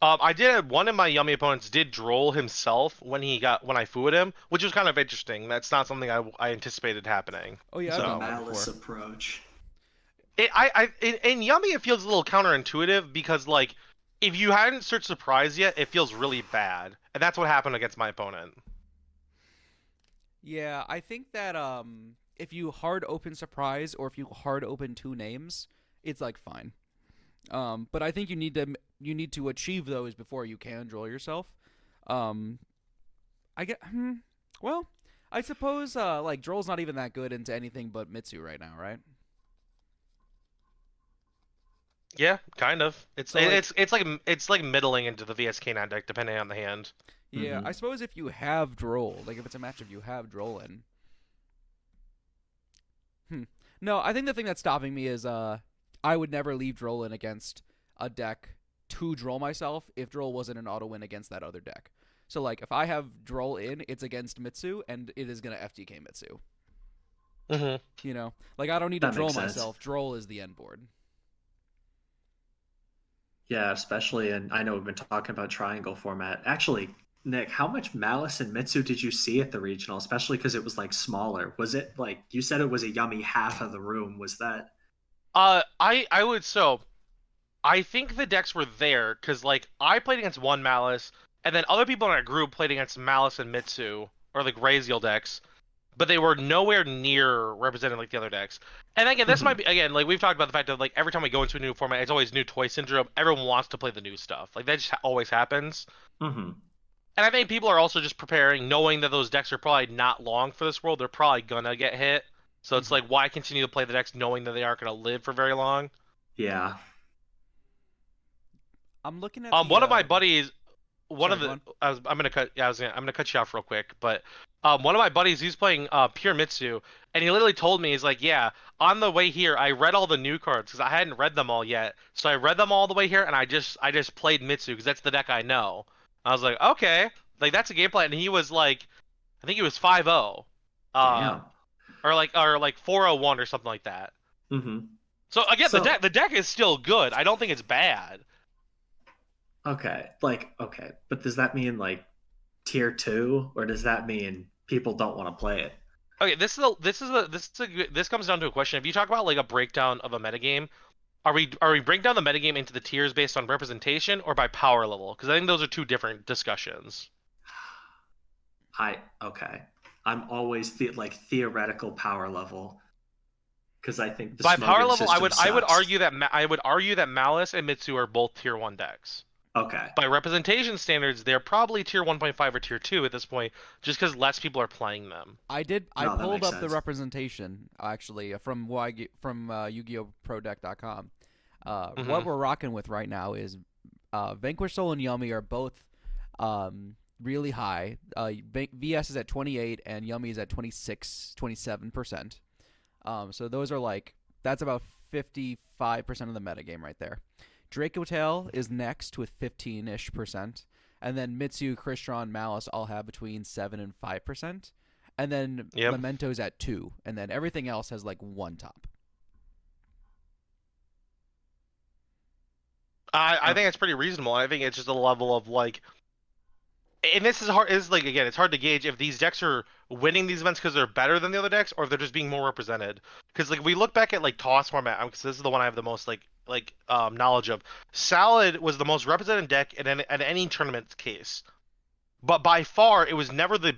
I did have one of my Yummy opponents did droll himself when I fooed him, which was kind of interesting. That's not something I anticipated happening. Oh yeah, I've The done So that malice before. approach. in Yummy it feels a little counterintuitive because like if you hadn't searched surprise yet, it feels really bad, and that's what happened against my opponent. Yeah, I think that if you hard open surprise or if you hard open 2 names, it's like fine. But I think you need to achieve those before you can draw yourself. Um, I get well, I suppose like Droll's not even that good into anything but Mitsu right now, right? Yeah, kind of. It's So like, it's like middling into the VSK9 deck depending on the hand. yeah, Hmm. I suppose if you have Droll, like if it's a matchup you have Droll in. Hmm. No, I think the thing that's stopping me is I would never leave Droll in against a deck to Droll myself if Droll wasn't an auto win against that other deck. So like if I have Droll in, it's against Mitsu and it is gonna FTK Mitsu. Hmm. You know, like I don't need to That Droll makes sense. myself. Droll is the end board. Yeah, especially, and I know we've been talking about triangle format. Actually, Nick, how much Malice and Mitsu did you see at the regional? Especially because it was like smaller. Was it like you said it was a yummy half of the room? Was that? I would so I think the decks were there because like I played against one Malice, and then other people in our group played against Malice and Mitsu or like Raziel decks, but they were nowhere near represented like the other decks. And again, this might Hmm. be again like we've talked about the fact that like every time we go into a new format, it's always new toy syndrome. Everyone wants to play the new stuff. Like that just always happens. Hmm. And I think people are also just preparing, knowing that those decks are probably not long for this world. They're probably gonna get hit. So it's Mm-hmm. like, why continue to play the decks knowing that they aren't gonna live for very long? Yeah. I'm looking at the One of my buddies, one sorry, of go the, on. I'm gonna cut, yeah, I'm gonna cut you off real quick, but one of my buddies, he's playing Pure Mitsu, and he literally told me, he's like, yeah, on the way here, I read all the new cards because I hadn't read them all yet, so I read them all the way here, and I just played Mitsu because that's the deck I know. I was like, okay, like that's a game plan, and he was like, I think he was 5-0, uh, Damn. or like 401 or something like that. Hmm. So again, the deck So the deck is still good. I don't think it's bad. okay, like okay, but does that mean like tier two, or does that mean people don't want to play it? Okay, this comes down to a question. If you talk about like a breakdown of a metagame, are we breaking down the metagame into the tiers based on representation or by power level? Because I think those are two different discussions. I okay. I'm always like theoretical power level because I think the By power Smogon level, I system would I would sucks. argue that I would argue that Malice and Mitsu are both tier 1 decks. Okay. By representation standards, they're probably tier 1.5 or tier 2 at this point, just because less people are playing them. I No, that pulled makes up the sense. representation actually from Yu-Gi-Oh ProDeck.com. What Hmm. we're rocking with right now is Vanquish Soul and Yummy are both really high. VS is at 28 and Yummy is at 26, 27%. So those are like that's about 55% of the metagame right there. Draco Tail is next with 15-ish%. And then Mitsu, Crystron, Malice all have between 7 and 5%. And then Yep. Memento's at 2. And then everything else has like one top. I Uh, think it's pretty reasonable. I think it's just a level of like, and this is hard. Is like again, it's hard to gauge if these decks are winning these events because they're better than the other decks, or if they're just being more represented. Because like we look back at like toss format, because this is the one I have the most knowledge of. Salad was the most represented deck in any tournament case, but by far it was never the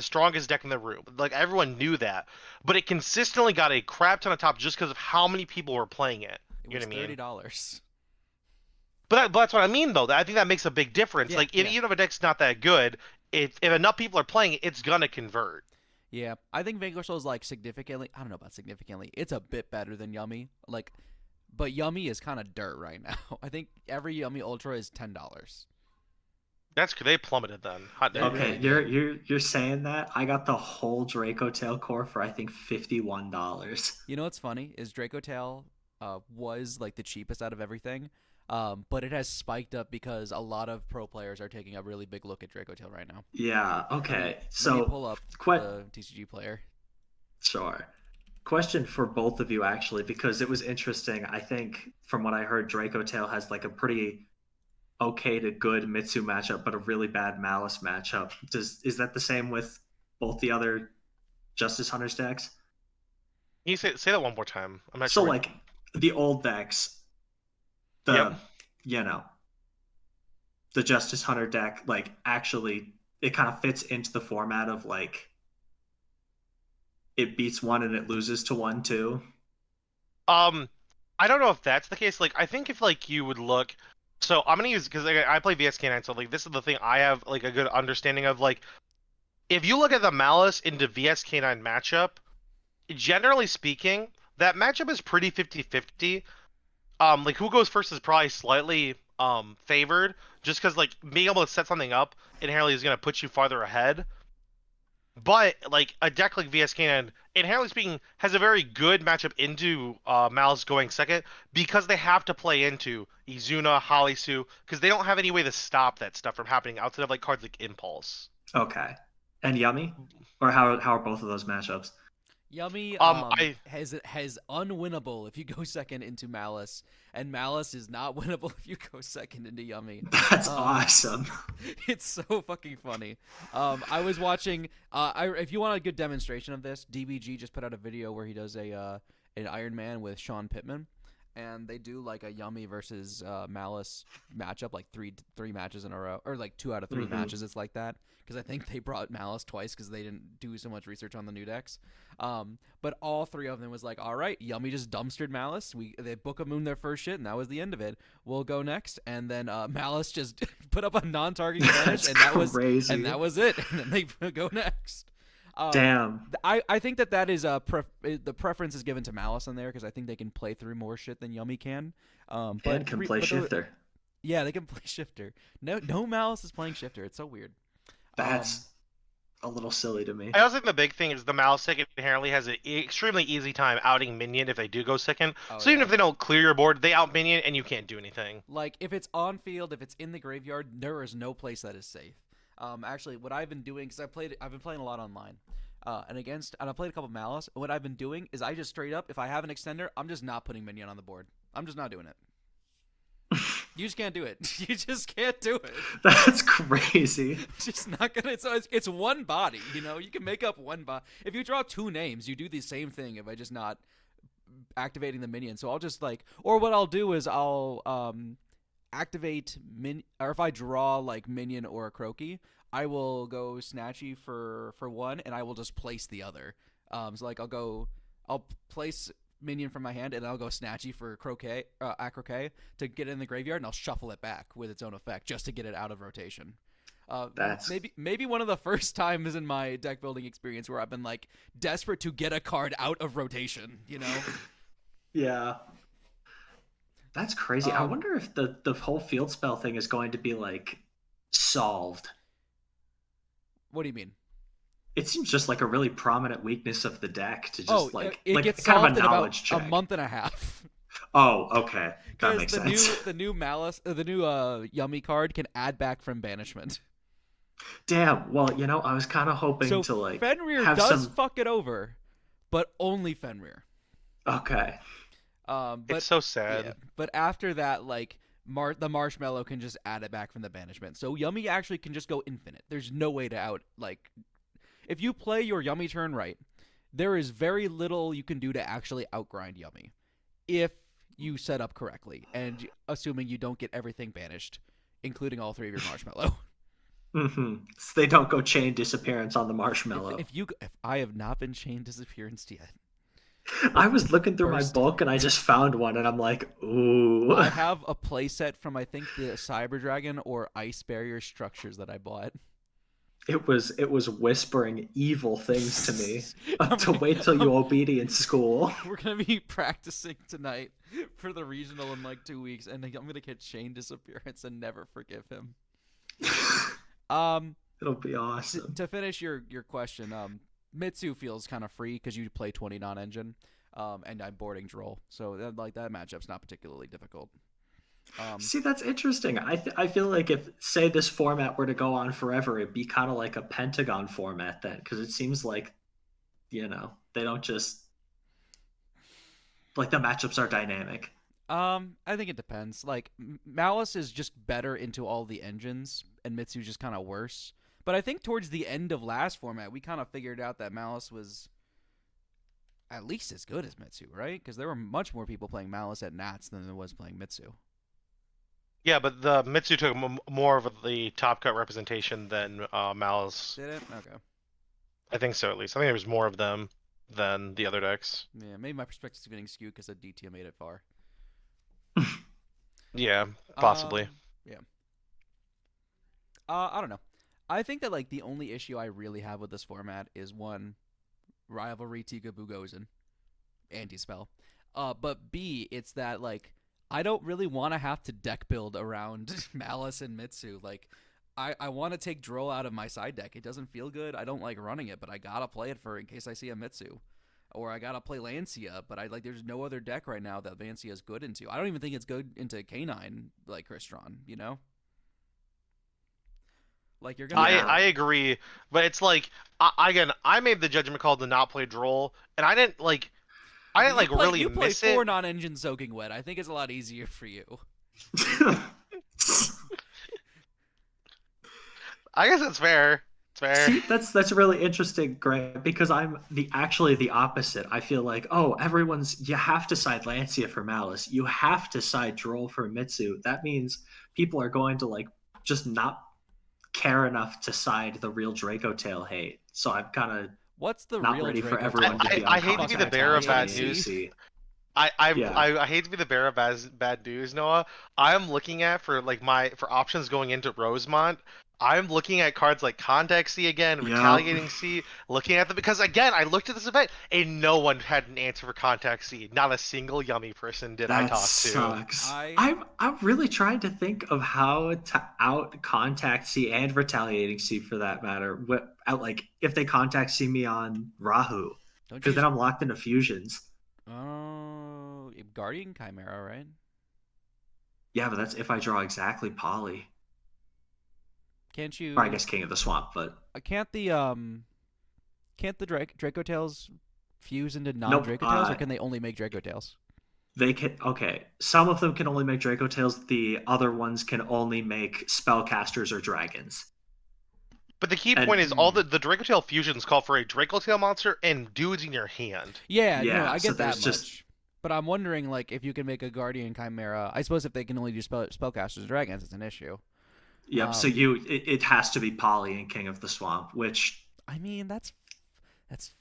strongest deck in the room. Like everyone knew that, but it consistently got a crap ton of top just because of how many people were playing it. It You know was what I mean? $30. But that's what I mean, though. I think that makes a big difference. Yeah, Like, yeah. even if a deck's not that good, if enough people are playing it, it's gonna convert. Yeah. I think Vanquish Soul is like significantly, I don't know about significantly. It's a bit better than Yummy. Like, but Yummy is kind of dirt right now. I think every Yummy Ultra is $10. They plummeted then. Hot They dang. okay, really you're did. you're you're saying that I got the whole Draco Tail core for I think $51. You know what's funny is Draco Tail was like the cheapest out of everything, but it has spiked up because a lot of pro players are taking a really big look at Draco Tail right now. Yeah. Let me Okay. let me So, pull up quite the TCG player. sure. Question for both of you actually, because it was interesting. I think from what I heard, Draco Tail has like a pretty okay to good Mitsu matchup, but a really bad Malice matchup. Is that the same with both the other Justice Hunters decks? Can you say that one more time? I'm not So sure what. like the old decks, Yep. the you know the Justice Hunter deck, like actually it kind of fits into the format of like it beats one and it loses to one too. Um, I don't know if that's the case. Like, I think if like you would look, so I'm gonna use because I play VSK9, so like this is the thing I have like a good understanding of. Like, if you look at the Malice into VSK9 matchup, generally speaking, that matchup is pretty 50-50. like who goes first is probably slightly favored, just because like being able to set something up inherently is gonna put you farther ahead. But like a deck like VS Cannon, inherently speaking, has a very good matchup into Malice going second because they have to play into Izuna, Halisu, because they don't have any way to stop that stuff from happening outside of like cards like Impulse. Okay. And Yummy? Or how are both of those matchups? Yummy I has unwinnable if you go second into Malice, and Malice is not winnable if you go second into Yummy. That's Um, awesome. It's so fucking funny. I was watching. If you want a good demonstration of this, DBG just put out a video where he does an Iron Man with Sean Pittman, and they do like a Yummy versus Malice matchup, like three matches in a row, or like 2 out of 3 matches. It's like that because I think they brought Malice twice because they didn't do so much research on the new decks. But all 3 of them was like, all right, Yummy just dumpstered Malice. They Book of Moon their first shit, and that was the end of it. We'll go next, and then Malice just put up a non-targeting banish, and that was crazy. and that was it. And then they go next. Damn. I think that is the preference is given to Malice in there because I think they can play through more shit than Yummy can. And can play Shifter. Yeah, they can play Shifter. No Malice is playing Shifter. It's so weird. That's a little silly to me. I also think the big thing is the Malice deck inherently has an extremely easy time outing minion if they do go second. So even if they don't clear your board, they out minion and you can't do anything. Like if it's on field, if it's in the graveyard, there is no place that is safe. Actually, what I've been doing, because I've been playing a lot online, and I played a couple Malice. And what I've been doing is I just straight up, if I have an extender, I'm just not putting minion on the board. I'm just not doing it. You just can't do it. You just can't do it. That's crazy. It's just not gonna. It's one body. You know, you can make up one body. If you draw 2 names, you do the same thing. If I just not activating the minion, so I'll just like, or what I'll do is I'll activate or if I draw like minion or a croaky, I will go snatchy for one, and I will just place the other. So like I'll place minion from my hand, and I'll go snatchy for croquet, acroquet to get it in the graveyard, and I'll shuffle it back with its own effect just to get it out of rotation. That's maybe one of the first times in my deck building experience where I've been like desperate to get a card out of rotation. You know? Yeah. That's crazy. I wonder if the whole field spell thing is going to be like solved. What do you mean? It seems just like a really prominent weakness of the deck to just it gets kind solved of a in knowledge about check. a month and a half. Oh, okay. That makes sense. The new Malice, the new Yummy card can add back from banishment. Damn. Well, I was kind of hoping to like Fenrir have does some. fuck it over, but only Fenrir. Okay. But It's so sad. yeah, but after that, like the marshmallow can just add it back from the banishment. So Yummy actually can just go infinite. There's no way to if you play your Yummy turn right, there is very little you can do to actually outgrind Yummy if you set up correctly, and assuming you don't get everything banished, including all 3 of your marshmallow. So they don't go chain disappearance on the marshmallow. If I have not been chain disappearance yet. I was looking through my book and I just found one, and I'm like, ooh. I have a playset from I think the Cyber Dragon or Ice Barrier structures that I bought. It was whispering evil things to me to wait till you obedience school. We're gonna be practicing tonight for the regional in like 2 weeks, and I'm gonna get chain disappearance and never forgive him. It'll be awesome. To finish your question, Mitsu feels kind of free because you play 20 non-engine, and I'm boarding Droll, so that matchup's not particularly difficult. See, that's interesting. I feel like if, say, this format were to go on forever, it'd be kind of like a Pentagon format then, because it seems like, they don't just like the matchups are dynamic. I think it depends. Like Malice is just better into all the engines, and Mitsu's just kind of worse. But I think towards the end of last format, we kind of figured out that Malice was at least as good as Mitsu, right? Because there were much more people playing Malice at Nats than there was playing Mitsu. Yeah, but the Mitsu took more of the top cut representation than Malice. Did it? Okay. I think so, at least. I think there was more of them than the other decks. Yeah, maybe my perspective's getting skewed because DT made it far. Yeah, possibly. Yeah. I don't know. I think that like the only issue I really have with this format is one, rivalry Tika Bugozin, anti-spell. But B, it's that like I don't really want to have to deck build around Malice and Mitsu. Like, I want to take Droll out of my side deck. It doesn't feel good. I don't like running it, but I gotta play it for in case I see a Mitsu. Or I gotta play Lancia, but there's no other deck right now that Lancia is good into. I don't even think it's good into K9 like Crystron, you know? Like you're gonna I agree, but it's like again, I made the judgment call to not play Droll, and I didn't really you play miss 4 it. non-engine soaking wet. I think it's a lot easier for you. I guess it's fair. It's fair. See, that's really interesting, Greg, because I'm actually the opposite. I feel like, oh, you have to side Lancia for Malice. You have to side Droll for Mitsu. That means people are going to like just not care enough to side the real Draco Tail hate. So I'm kind of What's the not real ready Draco for everyone to be on I hate to be the bearer of bad news. I hate to be the bearer of bad news, Noah. I'm looking at for options going into Rosemont. I'm looking at cards like Contact C again, Retaliating C, looking at them because again I looked at this event and no one had an answer for Contact C. Not a single yummy person did I talk to. Sucks. I'm really trying to think of how to out Contact C and Retaliating C for that matter. If they Contact C me on Rahu, because then I'm locked into fusions. Oh, Guardian Chimera, right? Yeah, but that's if I draw exactly Poly. Can't you? Or I guess King of the Swamp, but can't the Draco Tails fuse into non-Draco Tails, or can they only make Draco Tails? They can. Okay, some of them can only make Draco Tails. The other ones can only make spellcasters or dragons. But the key point is all the Draco Tail fusions call for a Draco Tail monster and dudes in your hand. Yeah, no, I get that much. Just... But I'm wondering, like, if you can make a Guardian Chimera. I suppose if they can only do spellcasters and dragons, it's an issue. Yep. So it has to be Poly and King of the Swamp, which I mean that's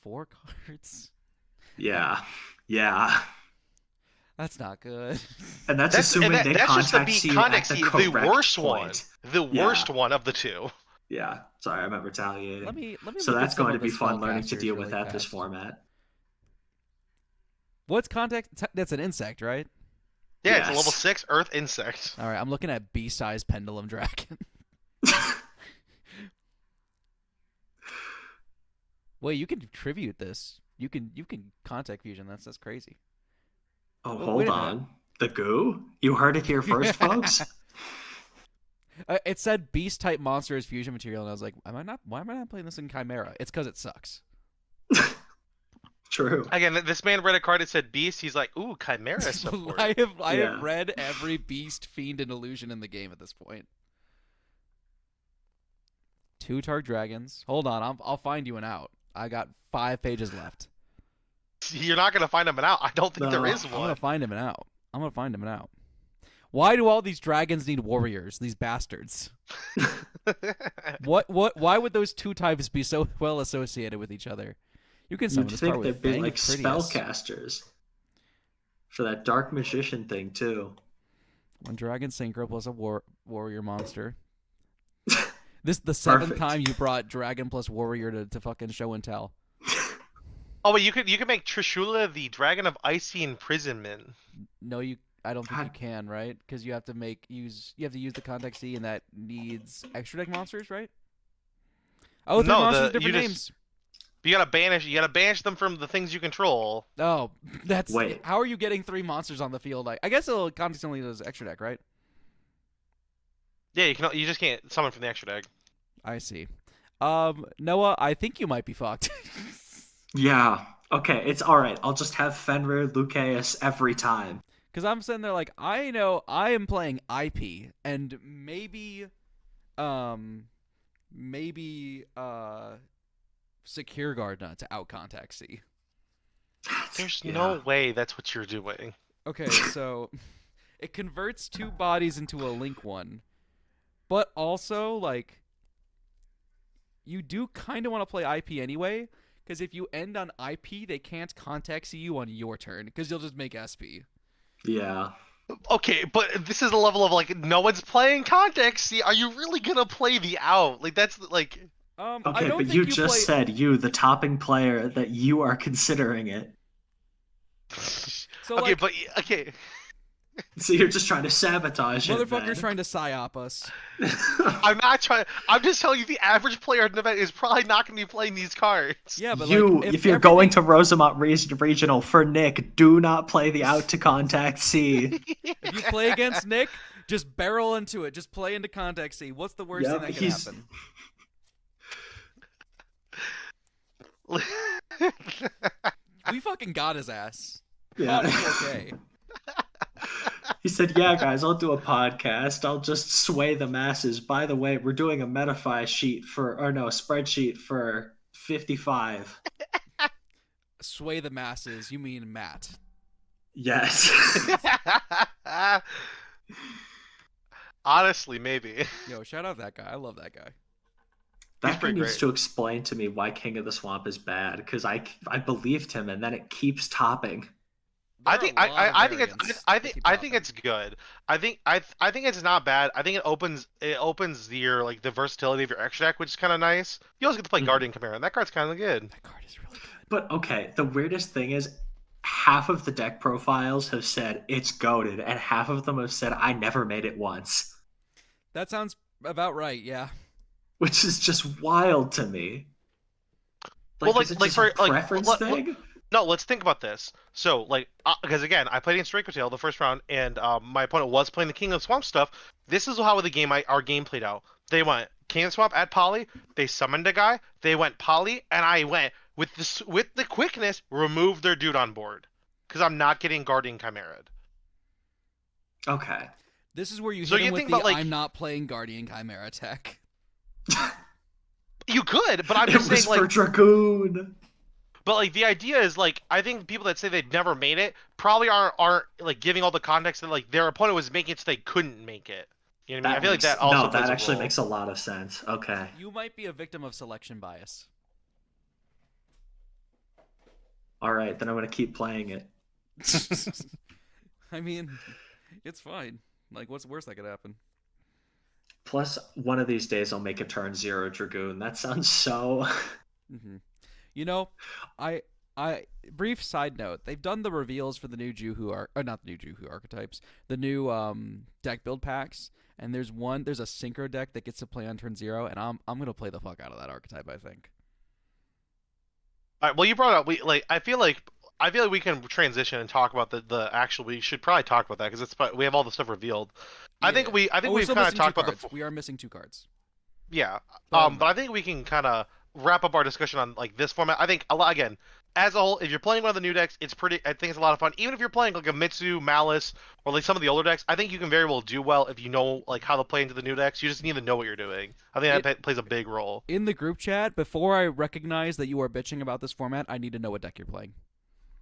4 cards. Yeah. That's not good. And that's assuming they contact you at the correct worst point. one. The worst one of the two. Yeah. Sorry, I'm retaliating. Let me so that's going to be fun learning to deal with at this format. What's contact? That's an insect, right? Yeah, It's a level 6 Earth insect. All right, I'm looking at B-size Pendulum Dragon. Wait, you can tribute this. You can contact fusion. That's crazy. Oh, hold on. The goo? You heard it here first, folks. It said beast type monster is fusion material, and I was like, why am I not playing this in Chimera? It's because it sucks. True. Again, this man read a card that said beast. He's like, ooh, Chimera support. I have read every beast, fiend, and illusion in the game at this point. 2 Targ Dragons. Hold on, I'll find you an out. I got 5 pages left. You're not gonna find him an out. I don't think there is one. I'm gonna find him an out. Why do all these dragons need warriors? These bastards. Why would those 2 types be so well associated with each other? You can summon this card with they'd be like spellcasters for that dark magician thing too. 1 dragon synchro plus a warrior monster. This is the 7th time you brought dragon plus warrior to fucking show and tell. Oh wait, you could make Trishula the dragon of icy imprisonment. No, I don't think you can, right? Because you have to use the contact C, and that needs extra deck monsters, right? Oh, no, monsters different names. You gotta banish them from the things you control. Oh, wait. How are you getting 3 monsters on the field? I guess it'll contact only does extra deck, right? Yeah, you just can't summon from the extra deck. I see. Noah, I think you might be fucked. Yeah. Okay, it's all right. I'll just have Fenrir, Lucaeus every time. Because I'm sitting there like, I know I am playing IP, and maybe Secure Guard not to out contact C. There's no way that's what you're doing. Okay, so it converts 2 bodies into a link one, but also like you do kind of want to play IP anyway, because if you end on IP, they can't contact C you on your turn because you'll just make SP. Yeah. Okay, but this is a level of like no one's playing contact C. Are you really gonna play the out? Like that's like. Okay, but you just said the topping player that you are considering it. So okay, like, but okay. So you're just trying to sabotage it, Motherfucker's then. trying to psyop us. I'm not trying. I'm just telling you, the average player at an event is probably not going to be playing these cards. Yeah, but You, like if you're going to Rosamont Regional for Nick, do not play the out to contact C. if you play against Nick, just barrel into it. Just play into contact C. What's the worst thing Yep, that can happen? We fucking got his ass. Caught Yeah. him 4K. He said, "Yeah, guys, I'll do a podcast. I'll just sway the masses. By the way, we're doing a Metafy sheet or no, a spreadsheet for 55." Sway the masses. You mean Matt? Yes. Honestly, maybe. Yo, shout out that guy. I love that guy. That guy pretty needs great. to explain to me why King of the Swamp is bad, because I believed him, and then it keeps topping. I There think are a lot of I think it's variants I that think keep I think popping. it's good. I think it's not bad. I think it opens your like the versatility of your extra deck, which is kind of nice. You also get to play Mhm. Guardian Chimera, and that card's kind of good. That card is really good. But okay, the weirdest thing is half of the deck profiles have said it's goated, and half of them have said I never made it once, That sounds about right. Yeah. which is just wild to me. Well, Is it just a preference thing? No, let's think about this. So, like, because again, I played against Draco Tail the first round, and my opponent was playing the King of Swamp stuff. This is how our game played out. They went King of Swamp at Poly. They summoned a guy. They went Poly, and I went with the quickness, removed their dude on board because I'm not getting Guardian Chimera. Okay. This is where you So hit you him with think the about, like- I'm not playing Guardian Chimera tech. You could, but I'm It just was saying, for like, Dragoon. but like the idea is like I think people that say they've never made it probably aren't like giving all the context that like their opponent was making it so they couldn't make it. You know what I mean? I feel like that also plays that a actually role. makes a lot of sense. Okay. You might be a victim of selection bias. All right, then I'm gonna keep playing it. I mean, it's fine. Like, what's the worst that could happen? Plus, one of these days I'll make a turn 0 Dragoon. That sounds so. Mm-hmm. You know, I brief side note. They've done the reveals for the new not the new Juhu archetypes, the new deck build packs, and there's a synchro deck that gets to play on turn 0, and I'm gonna play the fuck out of that archetype. I think. All right, well, you brought up I feel like we can transition and talk about the actual. We should probably talk about that because we have all the stuff revealed. I think we've kind of talked about the. We are missing 2 cards. Yeah. But But I think we can kind of wrap up our discussion on like this format. I think a lot again. As a whole, if you're playing one of the new decks, it's pretty. I think it's a lot of fun. Even if you're playing like a Mitsu, Malice, or like some of the older decks, I think you can very well do well if you know like how to play into the new decks. You just need to know what you're doing. I think that plays a big role. in the group chat, before I recognize that you are bitching about this format, I need to know what deck you're playing.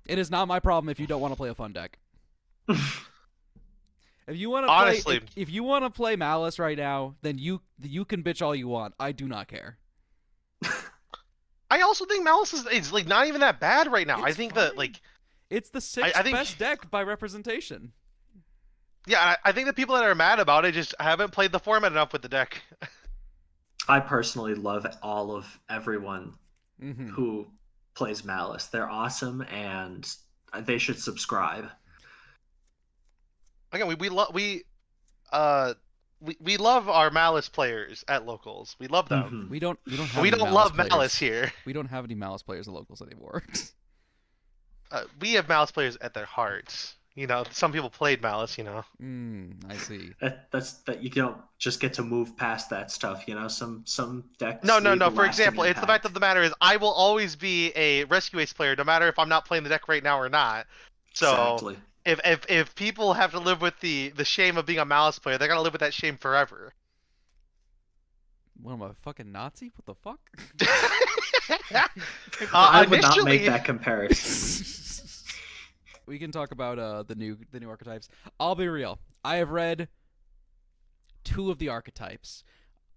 It is not my problem if you don't want to play a fun deck. If you want to Honestly, if you want to play Malice right now, then you can bitch all you want. I do not care. I also think Malice is like not even that bad right now. I It's think fine. that like It's the 6th I think- best deck by representation. yeah, I think the people that are mad about it just haven't played the format enough with the deck. I personally love everyone Mm-hmm. who plays Malice. They're awesome, and they should subscribe. Again, we love our Malice players at locals. We love them. Mhm. We don't have We any don't love players. Malice here. We don't have any Malice players at locals anymore. We have Malice players at their hearts. You know, some people played Malice. You know. I see. That you don't just get to move past that stuff. You know, some decks. No. leave a For lasting example, it's the fact impact. of the matter is, I will always be a Rescue Ace player, no matter if I'm not playing the deck right now or not. So Exactly. if people have to live with the shame of being a Malice player, they're gonna live with that shame forever. What am I, a fucking Nazi? What the fuck? I would not initially- make that comparison. We can talk about the new archetypes. I'll be real. I have read 2 of the archetypes.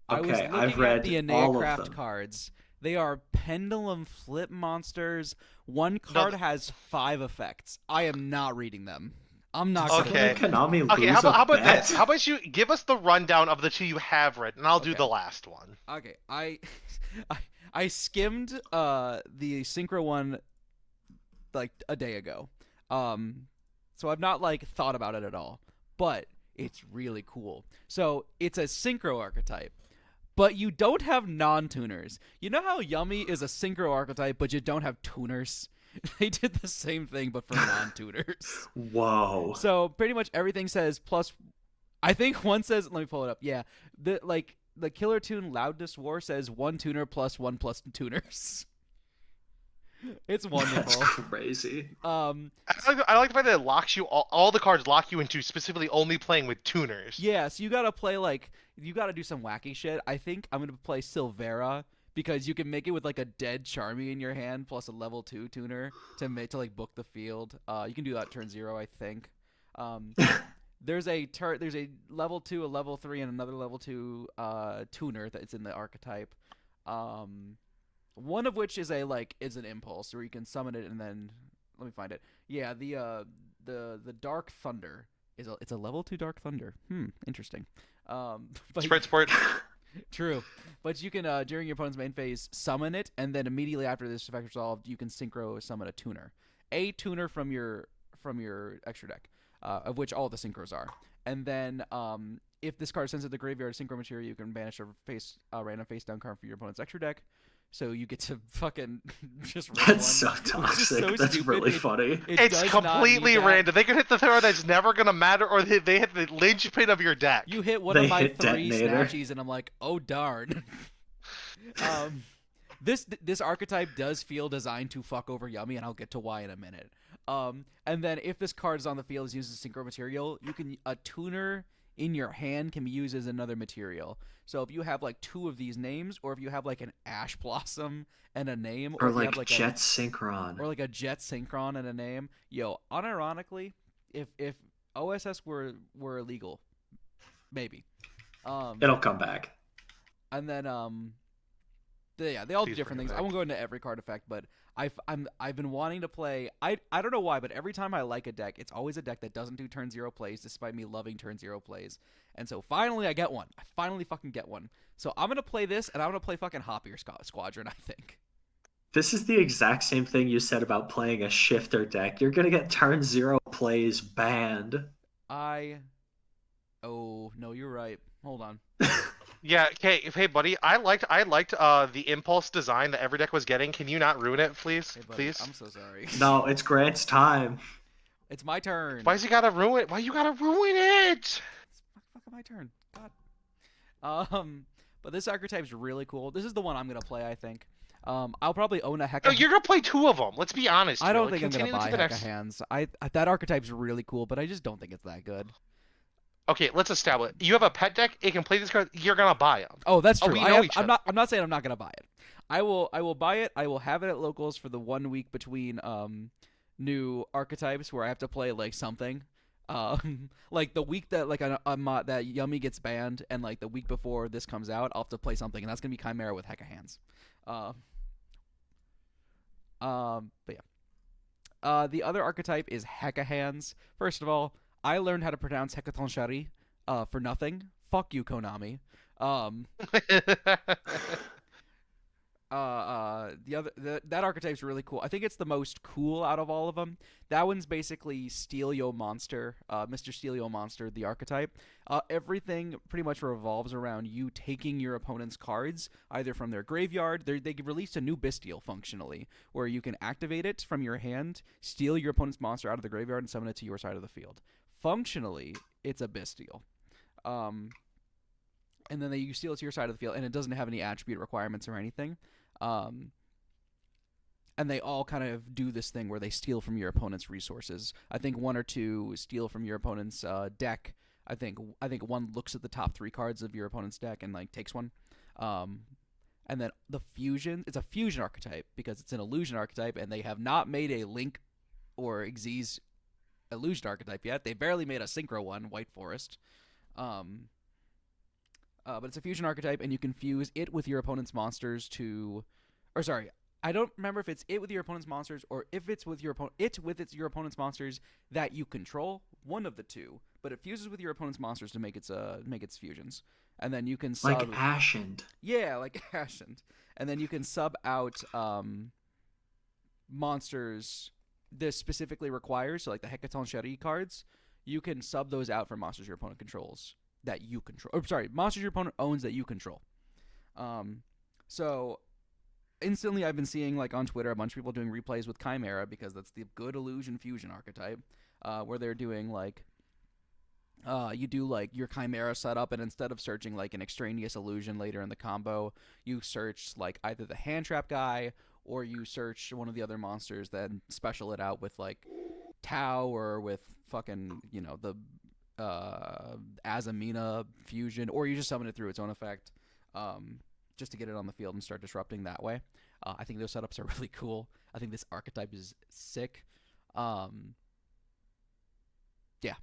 I was Okay, looking I've read at the all of Aneacraft them. cards. They are pendulum flip monsters. One card has 5 effects. I am not reading them. I'm not Okay. gonna. Can Konami Okay, lose how a about bet? this? How about you give us the rundown of the 2 you have read, and I'll do Okay. the last one. Okay, I skimmed the Synchro one like a day ago. So I've not like thought about it at all, but it's really cool. So it's a synchro archetype, but you don't have non-tuners. You know how Yummy is a synchro archetype, but you don't have tuners? They did the same thing, but for non-tuners. Whoa. So pretty much everything says plus. I think one says. Let me pull it up. Yeah, the Killer Tune Loudness War says 1 tuner plus 1 plus tuners. It's That's wonderful. crazy. I like the fact that it locks you all the cards lock you into specifically only playing with tuners. Yeah, so you gotta play you gotta do some wacky shit. I think I'm gonna play Silvera because you can make it with like a dead Charmy in your hand plus a level 2 tuner to like book the field. You can do that turn 0, I think. There's a level 2, a level 3, and another level 2 tuner that's in the archetype. One of which is an impulse where you can summon it and then let me find it. Yeah, the Dark Thunder it's a level 2 Dark Thunder. Interesting. But Spread sport. true. But you can during your opponent's main phase summon it, and then immediately after this effect resolved, you can synchro summon a tuner. A tuner from your extra deck, of which all the synchros are. And then if this card sends to the graveyard synchro material, you can banish a random face down card from your opponent's extra deck. So you get to fucking just rip That's one, so which is toxic. so That's stupid. really funny. It's does not completely need that. random. They could hit the throw that's never gonna matter, or they hit the linchpin of your deck. You hit one They of my hit 3 detonator. snatchies, and I'm like, oh darn. This archetype does feel designed to fuck over Yummy, and I'll get to why in a minute. And then if this card is on the field as used as synchro material, a tuner in your hand can be used as another material. So if you have like 2 of these names, or if you have like an Ash Blossom and a name, Or if you like have like Jet Synchron. or like a Jet Synchron and a name, unironically, if OSS were illegal, maybe. It'll come back. And then they all do Please different bring it things. I back. won't go into every card effect, but I've been wanting to play. I don't know why, but every time I like a deck, it's always a deck that doesn't do turn 0 plays, despite me loving turn 0 plays. And so finally, I get one. I finally fucking get one. So I'm gonna play this, and I'm gonna play fucking Hoppier Squadron. I think. This is the exact same thing you said about playing a shifter deck. You're gonna get turn 0 plays banned. Oh no, you're right. Hold on. Yeah, okay, hey buddy, I liked the impulse design that every deck was getting. Can you not ruin it, please? Hey, buddy, Please? I'm so sorry. No, it's Grant's time. It's my turn. Why's you gotta ruin it? Why you gotta ruin it? It's fucking my turn. God. But this archetype's really cool. This is the one I'm gonna play, I think. I'll probably own a Hecka. No, you're gonna play 2 of them. Let's be honest. I here. don't Like, think I'm gonna continue buy to the Hecka next- Hands. That archetype's really cool, but I just don't think it's that good. Okay, let's establish. You have a pet deck. It can play this card. You're gonna buy them. Oh, that's Oh, true. we know each I'm other. not saying I'm not gonna buy it. I will buy it. I will have it at locals for the 1 week between new archetypes where I have to play like something. Like the week that that Yummy gets banned, and like the week before this comes out, I'll have to play something, and that's gonna be Chimera with Hecka Hands. But yeah. The other archetype is Hecka Hands. First of all, I learned how to pronounce Hekaton Shari for nothing. Fuck you, Konami. That archetype's really cool. I think it's the most cool out of all of them. That one's basically Steelio Monster, Mr. Steelio Monster, the archetype. Everything pretty much revolves around you taking your opponent's cards, either from their graveyard. They released a new Bestial, functionally, where you can activate it from your hand, steal your opponent's monster out of the graveyard, and summon it to your side of the field. Functionally, it's a Bestial. And then you steal it to your side of the field, and it doesn't have any attribute requirements or anything. And they all kind of do this thing where they steal from your opponent's resources. I think 1 or 2 steal from your opponent's deck. I think one looks at the top 3 cards of your opponent's deck and like takes one. And then the fusion, it's a fusion archetype because it's an illusion archetype, and they have not made a Link or Xyz illusion archetype yet. They barely made a synchro one, White Forest. But it's a fusion archetype, and you can fuse it with your opponent's monsters to... Or sorry, I don't remember if it's it with your opponent's monsters or if it's with your your opponent's monsters that you control. One of the two, but it fuses with your opponent's monsters to make its fusions, and then you can sub Like Ashened. Yeah, like Ashened, and then you can sub out monsters this specifically requires, so like the Hecaton Shari cards, you can sub those out for monsters your opponent controls that you control. Or sorry, monsters your opponent owns that you control. So instantly I've been seeing like on Twitter a bunch of people doing replays with Chimera because that's the good illusion fusion archetype, where they're doing like you do like your Chimera setup, and instead of searching like an extraneous illusion later in the combo, you search like either the hand trap guy or you search one of the other monsters, then special it out with like Tau or with fucking, you know, the Azamina fusion, or you just summon it through its own effect, just to get it on the field and start disrupting that way. I think those setups are really cool. I think this archetype is sick. Yeah,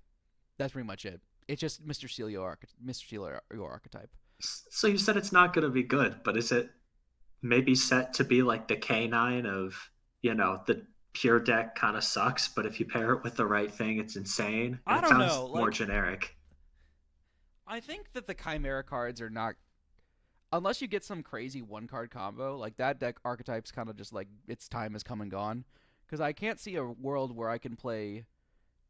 that's pretty much it. It's just Mr. Celio archetype. So you said it's not going to be good, but is it maybe set to be like the K9 of, you know, the pure deck kind of sucks, but if you pair it with the right thing, it's insane? I It don't sounds know, more like- generic. I think that the Chimera cards are not, unless you get some crazy one-card combo, like that deck archetype's kind of just like its time has come and gone. Because I can't see a world where I can play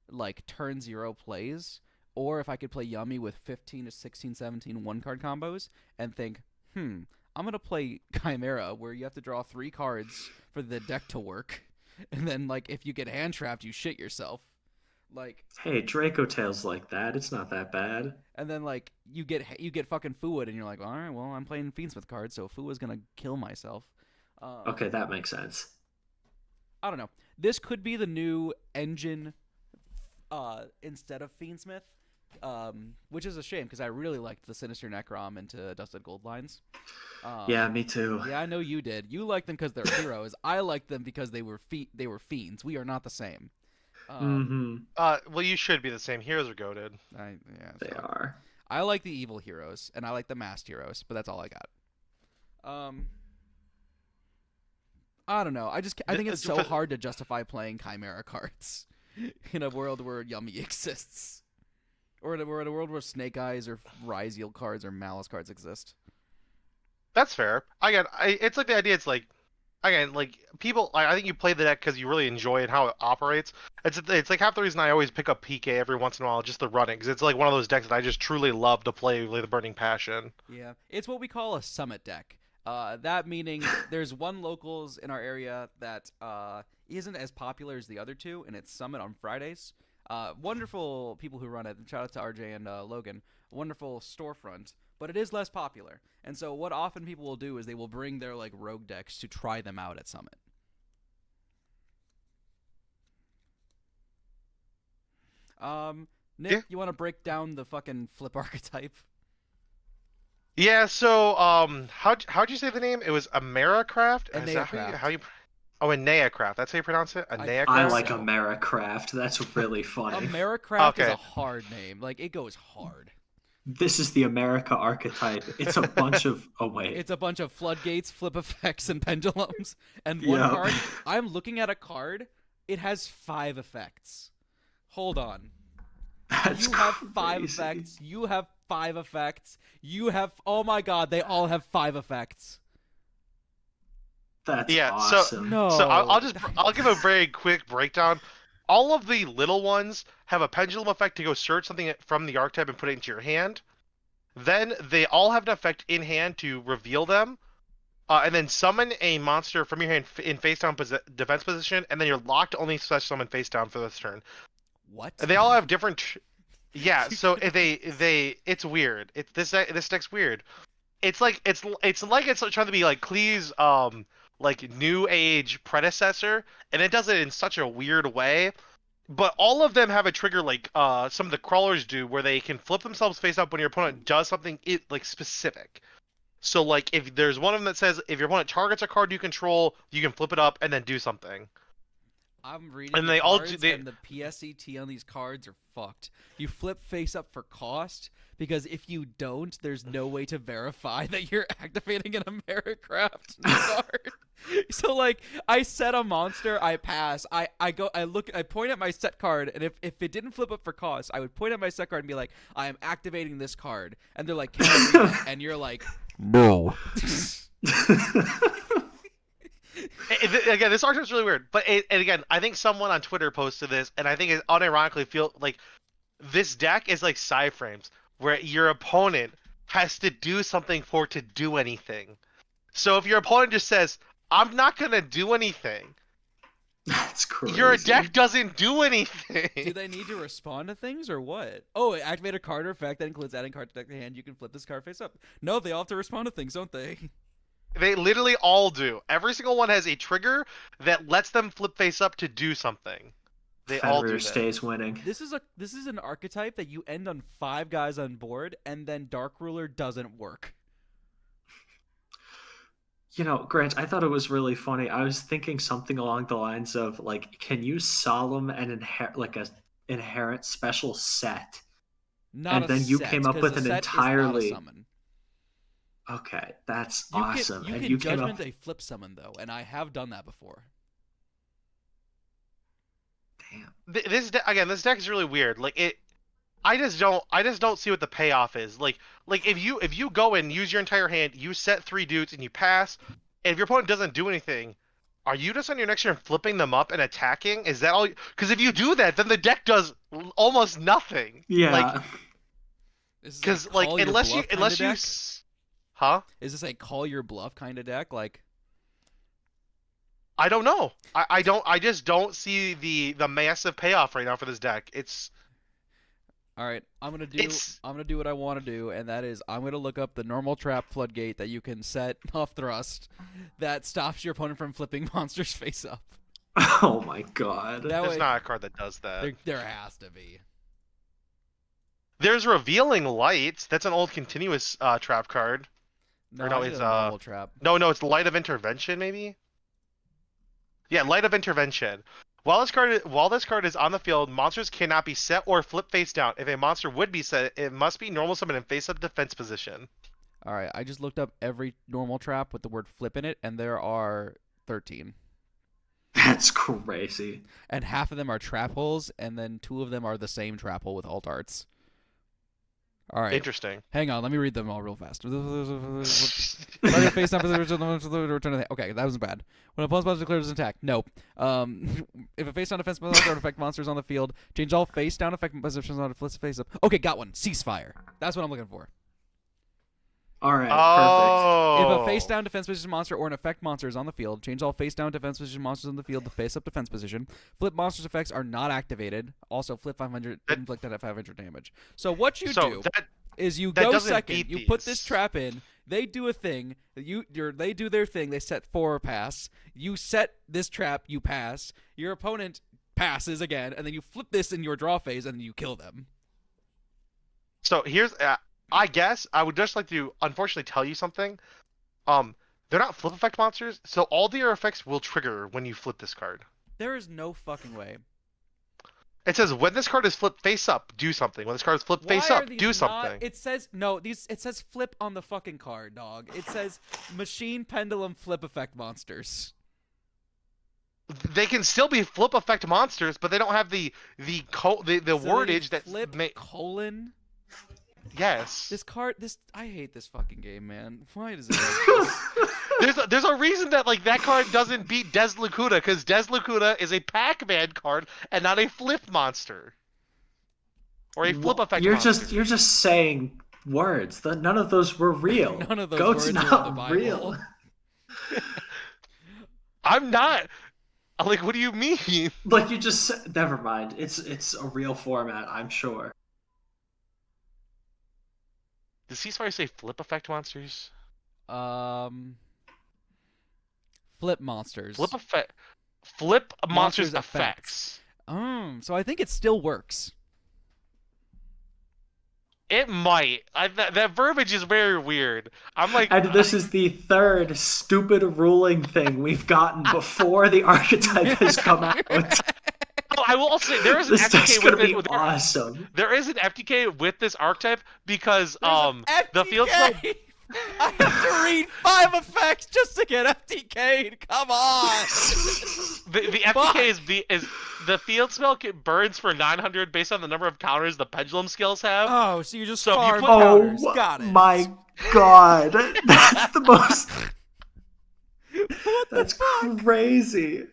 like turn 0 plays, or if I could play Yummy with 15 to 16, 17 one-card combos and think, I'm going to play Chimera where you have to draw 3 cards for the deck to work. And then, like, if you get hand-trapped, you shit yourself. Like, Hey, Draco Tail's like that. It's not that bad. and then like you get fucking Fuad, and you're like, all right, well, I'm playing Fiendsmith cards, so Fuad's gonna kill myself. Okay, that makes sense. I don't know. This could be the new engine instead of Fiendsmith, which is a shame because I really liked the Sinister Necrom into Dusted Gold lines. Yeah, me too. Yeah, I know you did. You liked them because they're heroes. I liked them because they were fiends. We are not the same. Well, you should be the same. Heroes are goated. They are. I like the evil heroes, and I like the masked heroes, but that's all I got. I don't know. I think it's so hard to justify playing Chimera cards in a world where Yummy exists, or in a world where Snake Eyes or Rise Yield cards or Malice cards exist. That's fair. It's like the idea. It's like, again, like people. I think you play the deck because you really enjoy it, how it operates. It's like half the reason I always pick up PK every once in a while just to run it, because it's like one of those decks that I just truly love to play with the Burning Passion. Yeah, it's what we call a summit deck. That meaning there's one locals in our area that isn't as popular as the other two, and it's Summit on Fridays. Wonderful people who run it. Shout out to RJ and Logan. Wonderful storefront, but it is less popular. And so what often people will do is they will bring their like rogue decks to try them out at Summit. Nick, Yeah. you want to break down the fucking flip archetype? Yeah. So, how'd you say the name? It was Americraft. Is that Aneacraft. how you? Oh, Aneacraft. That's how you pronounce it. Aneacraft. I like so. Americraft. That's really funny. Americraft is Okay. a hard name. Like, it goes hard. This is the America archetype. It's a bunch of... Oh, wait. It's a bunch of floodgates, flip effects, and pendulums. And one Yep. card. I'm looking at a card. It has 5 effects. Hold on. That's You have 5 crazy. effects. You have 5 effects. You have... Oh my god, they all have 5 effects. That's Yeah, awesome. No. So I'll give a very quick breakdown. All of the little ones have a pendulum effect to go search something from the archetype and put it into your hand. Then they all have an effect in hand to reveal them, and then summon a monster from your hand in face down defense position, and then you're locked to only special summon face down for this turn. What? And they all have different. Yeah, so it's weird. This deck's weird. It's like it's trying to be like Klee's like new age predecessor, and it does it in such a weird way. But all of them have a trigger like some of the crawlers do, where they can flip themselves face up when your opponent does something like specific. So like if there's one of them that says if your opponent targets a card you control, you can flip it up and then do something. I'm reading And the they all cards, do- and the PSET on these cards are fucked. You flip face up for cost, because if you don't, there's no way to verify that you're activating an Americraft card. So, like, I set a monster, I pass, I point at my set card, and if it didn't flip up for cost, I would point at my set card and be like, I am activating this card. And they're like, can I read it? And you're like, no. Again, this archetype is really weird. But and again, I think someone on Twitter posted this, and I think it unironically feel like this deck is like Psyframes, where your opponent has to do something for it to do anything. So if your opponent just says, "I'm not gonna do anything," That's crazy. your deck doesn't do anything. Do they need to respond to things or what? Oh, activate a card or effect that includes adding card to deck to hand. You can flip this card face up. No, they all have to respond to things, don't they? They literally all do. Every single one has a trigger that lets them flip face up to do something. They all do Fenrir that. stays winning. This is an archetype that you end on 5 guys on board, and then Dark Ruler doesn't work. You know, Grant, I thought it was really funny. I was thinking something along the lines of like, can you solemn an inherent special set? Not And a then you set, came up 'cause with a an set is not a entirely summon. Okay, that's You awesome. Can, and you you can came judgment up. a flip summon though, and I have done that before. Damn. This deck is really weird. Like it, I just don't see what the payoff is. Like if you go and use your entire hand, you set 3 dudes and you pass, and if your opponent doesn't do anything, are you just on your next turn flipping them up and attacking? Is that all? Because if you do that, then the deck does almost nothing. Yeah. Like, This is because a like call your unless you bluff kinda deck? huh? Is this a call your bluff kind of deck? Like, I don't know. I just don't see the massive payoff right now for this deck. all right, I'm gonna It's do what I want to do, and that is I'm gonna look up the normal trap floodgate that you can set off thrust that stops your opponent from flipping monsters face up. Oh my god. That there's way, not a card that does that. there has to be. There's Revealing Lights. That's an old continuous trap card. No, Or no, I need it's, a normal trap. No, it's Light of Intervention, maybe? Yeah, Light of Intervention. While this card is on the field, monsters cannot be set or flip face down. If a monster would be set, it must be normal summon in face up defense position. All right, I just looked up every normal trap with the word flip in it, and there are 13. That's crazy. And half of them are trap holes, and then 2 of them are the same trap hole with alt arts. All right. Interesting. Hang on, let me read them all real fast. Target face down for the return of the... Okay, that wasn't bad. When a opponent's monster declares an attack, no. If a face down defense monster affect monsters on the field, change all face down effect positions on a flip face up. Okay, got one. Ceasefire. That's what I'm looking for. All right, Oh. If a face down defense position monster or an effect monster is on the field, change all face down defense position monsters on the field to face up defense position. Flip monsters effects are not activated. Also, flip 500 inflict at 500 damage. So what you do is you go second, you put this trap in, they do a thing, they do their thing, they set 4 pass, you set this trap, you pass, your opponent passes again, and then you flip this in your draw phase and you kill them. So here's, I guess I would just like to unfortunately tell you something. They're not flip effect monsters, so all their effects will trigger when you flip this card. There is no fucking way. It says when this card is flipped face up, do something. When this card is flipped face up, do something. It says no. It says flip on the fucking card, dog. It says machine pendulum flip effect monsters. They can still be flip effect monsters, but they don't have the wordage that flip colon. Yes. This card. I hate this fucking game, man. Why does it? Like this? There's a reason that like that card doesn't beat Des Lacuda, because Des Lacuda is a Pac-Man card and not a flip monster. Or a flip effect monster. You're just saying words. None of those were real. None of those Goat's words not were in the Bible. real. I'm not. Like, what do you mean? Like you just said, never mind. It's a real format, I'm sure. Does Ceasefire say flip effect monsters? Flip monsters. Flip monsters effects. effects. So I think it still works. It might. That verbiage is very weird. I'm like, And this is the third stupid ruling thing we've gotten before the archetype has come out. I will also say there is an This deck's FTK gonna with be it. awesome. There is an FTK with this archetype because the field spell. I have to read 5 effects just to get FTK'd. Come on. The FTK is the field spell burns for 900 based on the number of counters the pendulum skills have. Oh, so you just So if you farm put- counters. Oh Got it. my god. That's the most... What That's crazy.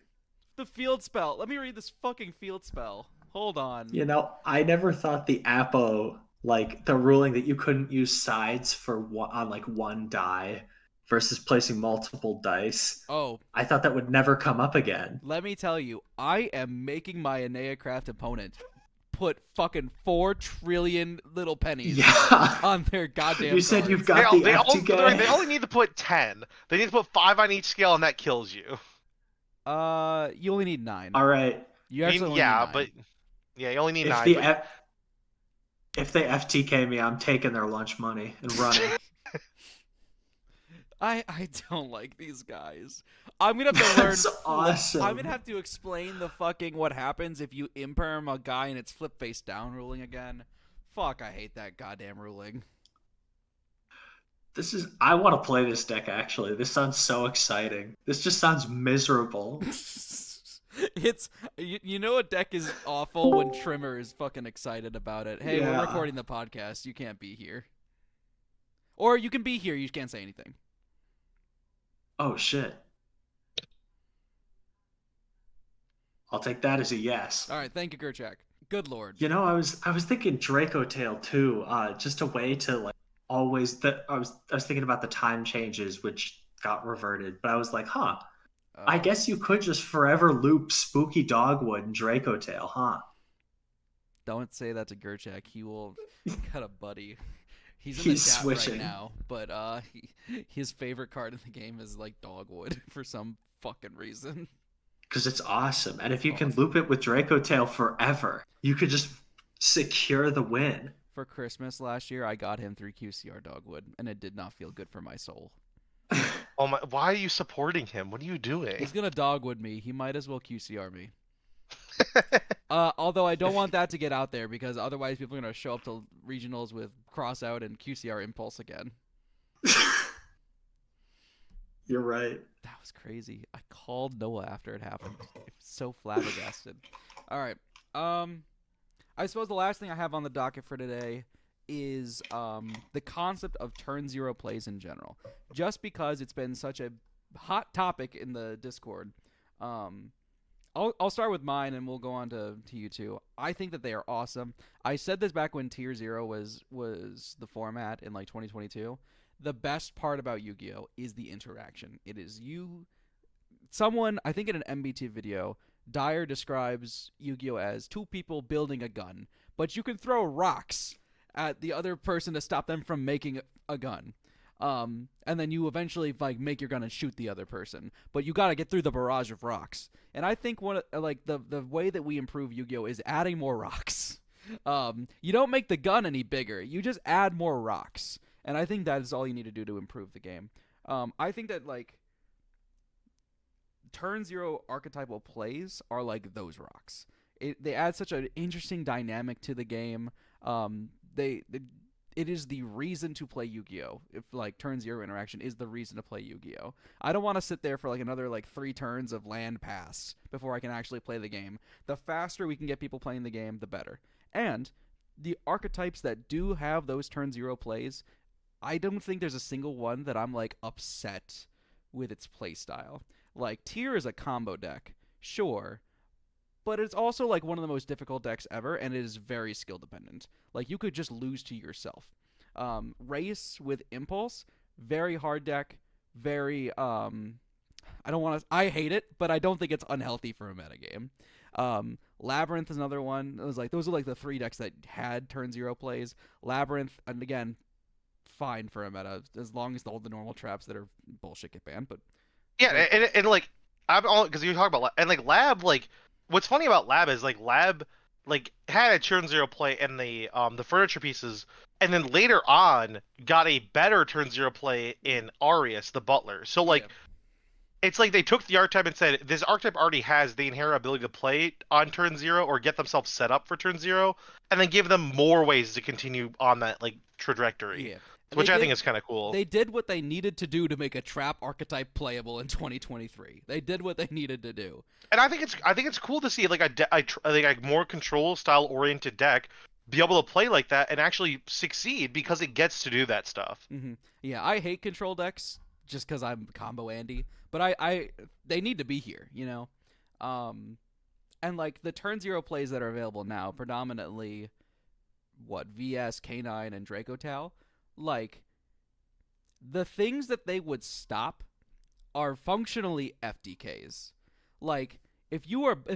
The field spell. Let me read this fucking field spell. Hold on. You know, I never thought the Apo, like the ruling that you couldn't use sides for one, on like one die versus placing multiple dice. Oh, I thought that would never come up again. let me tell you, I am making my Aeneacraft opponent put fucking 4 trillion little pennies Yeah. on their goddamn You said cards. you've got the FTK. They only need to put 10. They need to put 5 on each scale, and that kills you. You only need 9. All right. You actually only need 9. But yeah, you only need If 9. the But... if they FTK me, I'm taking their lunch money and running. I don't like these guys. I'm gonna have to learn. That's awesome. I'm gonna have to explain the fucking what happens if you imperm a guy and it's flip face down ruling again. Fuck, I hate that goddamn ruling. I want to play this deck actually. This sounds so exciting. This just sounds miserable. It's you know a deck is awful when Trimmer is fucking excited about it. Hey, we're Yeah. recording the podcast. You can't be here. Or you can be here. You can't say anything. Oh shit. I'll take that as a yes. All right, thank you, Gerchak. Good lord. You know, I was thinking Draco Tail too. Just a way to like always that I was thinking about the time changes which got reverted, but I was like, I guess you could just forever loop Spooky Dogwood and Draco Tail, huh? Don't say that to Gerchak. He will got a buddy. He's in He's the chat switching. right now, but his favorite card in the game is like Dogwood for some fucking reason. Because it's awesome. And if you can loop it with Draco Tail forever, you could just secure the win. For Christmas last year, I got him 3 QCR Dogwood, and it did not feel good for my soul. Oh my! Why are you supporting him? What are you doing? He's gonna Dogwood me. He might as well QCR me. Although I don't want that to get out there because otherwise people are gonna show up to regionals with Crossout and QCR Impulse again. You're right. That was crazy. I called Noah after it happened. I was so flabbergasted. All right. I suppose the last thing I have on the docket for today is the concept of turn 0 plays in general. Just because it's been such a hot topic in the Discord. I'll start with mine and we'll go on to you two. I think that they are awesome. I said this back when Tier 0 was the format in like 2022. The best part about Yu-Gi-Oh! Is the interaction. It is someone, I think in an MBT video, Dyer describes Yu-Gi-Oh! As 2 people building a gun, but you can throw rocks at the other person to stop them from making a gun. And then you eventually like make your gun and shoot the other person, but you got to get through the barrage of rocks. And I think the way that we improve Yu-Gi-Oh! Is adding more rocks. You don't make the gun any bigger, you just add more rocks. And I think that is all you need to do to improve the game. I think that like turn 0 archetypal plays are like those rocks. They add such an interesting dynamic to the game. It is the reason to play Yu-Gi-Oh! If like turn 0 interaction is the reason to play Yu-Gi-Oh! I don't want to sit there for like another like 3 turns of land pass before I can actually play the game. The faster we can get people playing the game, the better. And the archetypes that do have those turn 0 plays, I don't think there's a single one that I'm like upset with its playstyle. Like Tier is a combo deck, sure, but it's also like one of the most difficult decks ever, and it is very skill dependent. Like you could just lose to yourself. Race with Impulse, very hard deck, very I hate it, but I don't think it's unhealthy for a metagame. Labyrinth is another one. It was like those are like the 3 decks that had turn 0 plays. Labyrinth, and again, fine for a meta as long as all the normal traps that are bullshit get banned. But yeah, and like I'm all because you talk about and like Lab, like what's funny about Lab is like Lab like had a turn 0 play in the furniture pieces, and then later on got a better turn 0 play in Arius the Butler. So like. Yeah. It's like they took the archetype and said, this archetype already has the inherent ability to play on turn 0 or get themselves set up for turn 0, and then give them more ways to continue on that like trajectory. Yeah. Which I think is kind of cool. They did what they needed to do to make a trap archetype playable in 2023. They did what they needed to do. And I think it's cool to see like a more control style oriented deck be able to play like that and actually succeed because it gets to do that stuff. Mm-hmm. Yeah, I hate control decks just because I'm combo Andy. But I they need to be here, you know. And like the turn zero plays that are available now, predominantly what VS, K9, and Draco Tal, like the things that they would stop are functionally FDKs. Like if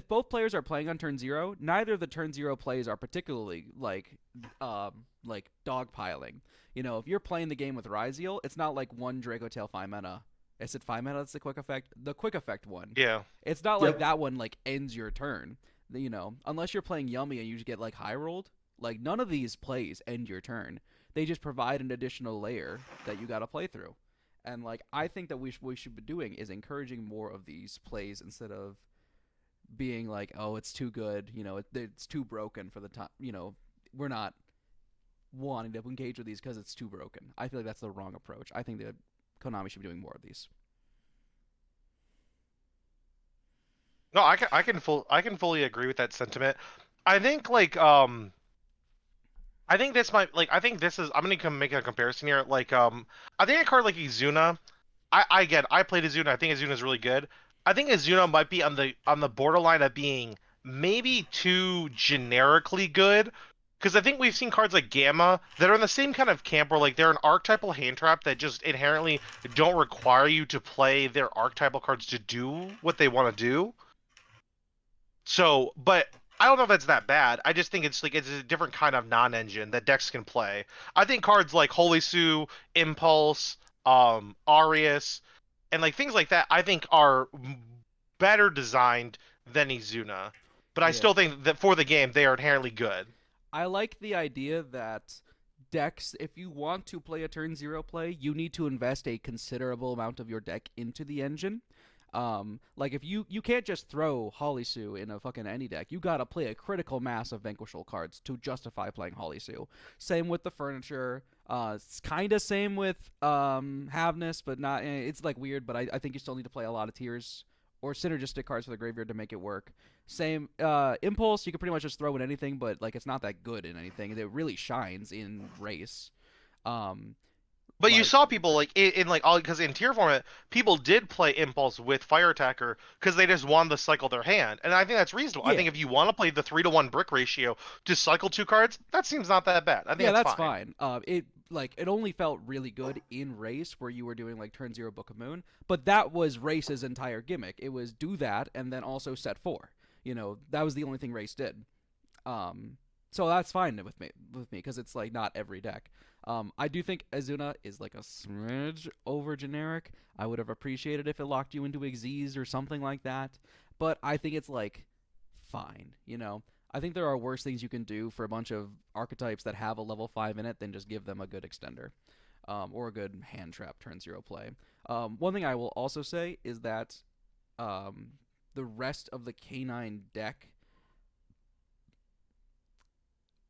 both players are playing on turn zero, neither of the turn zero plays are particularly like dogpiling. You know, if you're playing the game with Ryziel, it's not like one Draco Tail 5 mana. Is it 5 mana that's the quick effect? The quick effect one. Yeah. It's not like Yep. that one like ends your turn. You know, unless you're playing Yummy and you just get like high rolled, like none of these plays end your turn. They just provide an additional layer that you got to play through. And like I think that we should be doing is encouraging more of these plays instead of being like, oh, it's too good, you know, it's too broken for the time. You know, we're not wanting to engage with these because it's too broken. I feel like that's the wrong approach. I think that Konami should be doing more of these. No, I can fully agree with that sentiment. I think I think this might like I think this is I'm gonna make a comparison here. I think a card like Izuna, I played Izuna. I think Izuna is really good. I think Izuna might be on the borderline of being maybe too generically good. Because I think we've seen cards like Gamma that are in the same kind of camp where like they're an archetypal hand trap that just inherently don't require you to play their archetypal cards to do what they want to do. So, but I don't know if that's that bad. I just think it's like it's a different kind of non-engine that decks can play. I think cards like Holy Sue, Impulse, Arius, and like things like that, I think are better designed than Izuna. But I Yeah. still think that for the game, they are inherently good. I like the idea that decks, if you want to play a turn zero play, you need to invest a considerable amount of your deck into the engine. Like if you can't just throw Holly Sue in a fucking any deck. You gotta play a critical mass of Vanquishal cards to justify playing Holly Sue. Same with the furniture. It's kind of same with Havness, but not. It's like weird, but I think you still need to play a lot of tiers or synergistic cards for the graveyard to make it work. Same Impulse. You can pretty much just throw in anything, but like it's not that good in anything. It really shines in race. Um, But you like saw people like in like all because in tier format, people did play Impulse with Fire Attacker because they just wanted to cycle their hand, and I think that's reasonable. I yeah, think if you want to play the 3-to-1 brick ratio to cycle two cards, that seems not that bad. I think yeah, it's that's fine. fine. It only felt really good in race where you were doing like turn zero Book of Moon, but that was race's entire gimmick. It was do that and then also set four. You know, that was the only thing race did. So that's fine with me because it's like not every deck. I do think Azuna is like a smidge over generic. I would have appreciated if it locked you into Xyz or something like that, but I think it's like fine. You know, I think there are worse things you can do for a bunch of archetypes that have a level 5 in it than just give them a good extender, or a good hand trap turn zero play. One thing I will also say is that um, the rest of the K9 deck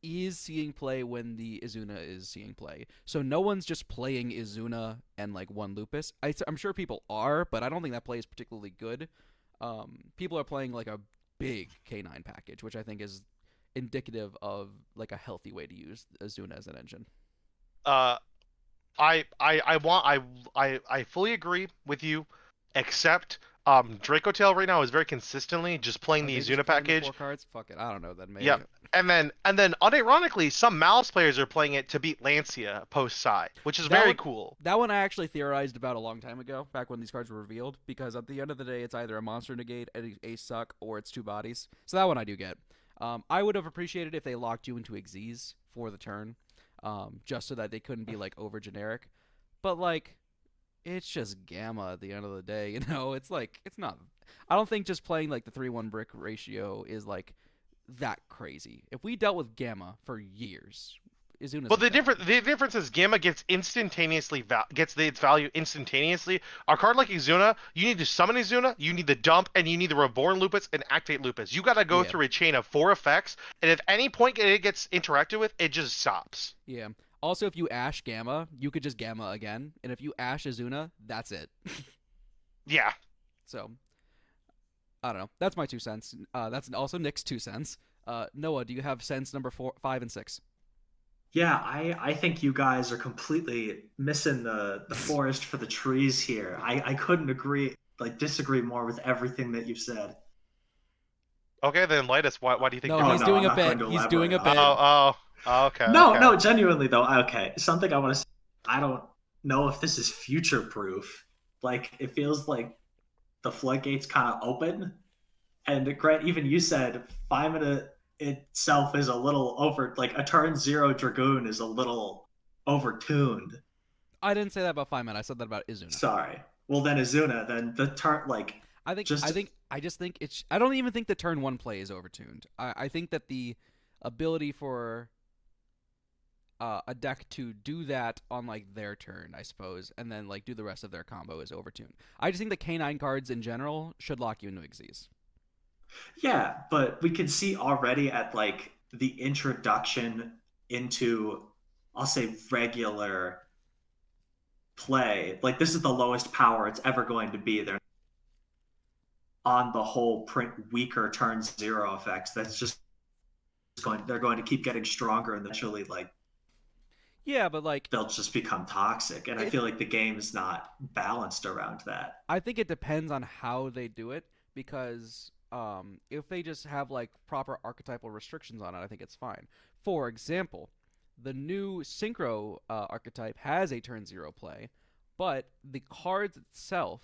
is seeing play when the Izuna is seeing play. So no one's just playing Izuna and like one Lupus. I'm sure people are, but I don't think that play is particularly good. People are playing like a big K9 package, which I think is indicative of like a healthy way to use Izuna as an engine. Uh, I want I fully agree with you, except Draco Tail right now is very consistently just playing Are the they just Izuna playing the package. 4 cards? Fuck it, I don't know. Then maybe. Yep. And then unironically, some Malice players are playing it to beat Lancia post side, which is That very one, cool. that one I actually theorized about a long time ago, back when these cards were revealed, because at the end of the day, it's either a monster negate, a suck, or it's two bodies. So that one I do get. I would have appreciated if they locked you into Xyz for the turn, just so that they couldn't be like over generic. But like, it's just gamma at the end of the day, you know. It's like it's not. I don't think just playing like the 3-1 brick ratio is like that crazy. If we dealt with gamma for years, Izuna's But a thing. the difference is Gamma gets its value instantaneously. A card like Izuna, you need to summon Izuna, you need the dump, and you need the Reborn Lupus and Activate Lupus. You got to go Yeah, through a chain of 4 effects, and if any point it gets interacted with, it just stops. yeah. Also, if you Ash Gamma, you could just Gamma again, and if you Ash Izuna, that's it. Yeah. So I don't know. That's my 2 cents. That's also Nick's 2 cents. Noah, do you have sense number 4, 5, and 6? Yeah, I think you guys are completely missing the forest for the trees here. I couldn't disagree more with everything that you've said. Okay, then enlighten us. Why do you think No, Oh he's no, differently? doing I'm a not going bit. to He's doing elaborate a on bit. it. Okay, No, okay. no, genuinely though. Okay, something I want to say. I don't know if this is future proof. Like it feels like the floodgates kind of open. And Grant, even you said 5 minute itself is a little over. Like a turn zero dragoon is a little overtuned. I didn't say that about Feynman. I said that about Izuna. Sorry. Well, then Azuna, then the turn I think just I just think it's. I don't even think the turn one play is overtuned. I think that the ability for a deck to do that on like their turn, I suppose, and then like do the rest of their combo is overtuned. I just think the K9 cards in general should lock you into Xyz. yeah, but we can see already at like the introduction into, I'll say, regular play. Like this is the lowest power it's ever going to be. They're on the whole print weaker turn zero effects. That's just going. They're going to keep getting stronger, and eventually, like Yeah, but like they'll just become toxic. And I it, feel like the game is not balanced around that. I think it depends on how they do it because if they just have like proper archetypal restrictions on it, I think it's fine. For example, the new Synchro archetype has a turn zero play, but the cards itself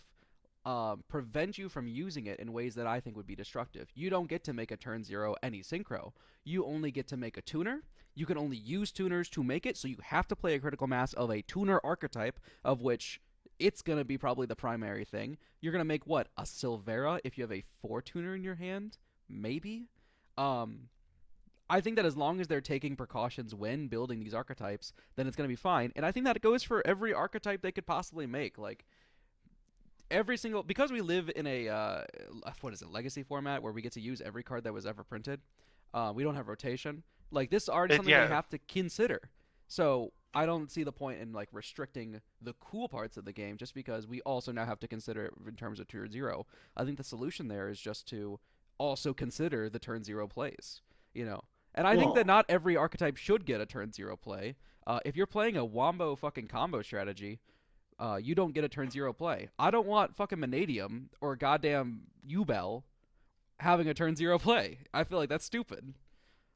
prevent you from using it in ways that I think would be destructive. You don't get to make a turn zero any Synchro. You only get to make a tuner. You can only use tuners to make it, so you have to play a critical mass of a tuner archetype, of which it's going to be probably the primary thing. You're going to make what? A Silvera if you have a 4 tuner in your hand? Maybe? Um, I think that as long as they're taking precautions when building these archetypes, then it's going to be fine. And I think that goes for every archetype they could possibly make. Like, every single. Because we live in a. What is it? Legacy format where we get to use every card that was ever printed. We don't have rotation. Like, this is already something they Yeah, have to consider. So I don't see the point in like restricting the cool parts of the game just because we also now have to consider it in terms of tier zero. I think the solution there is just to also consider the turn zero plays. You know, and I think that Well, not every archetype should get a turn zero play. If you're playing a wombo fucking combo strategy, you don't get a turn zero play. I don't want fucking Manadium or goddamn Ubel having a turn zero play. I feel like that's stupid.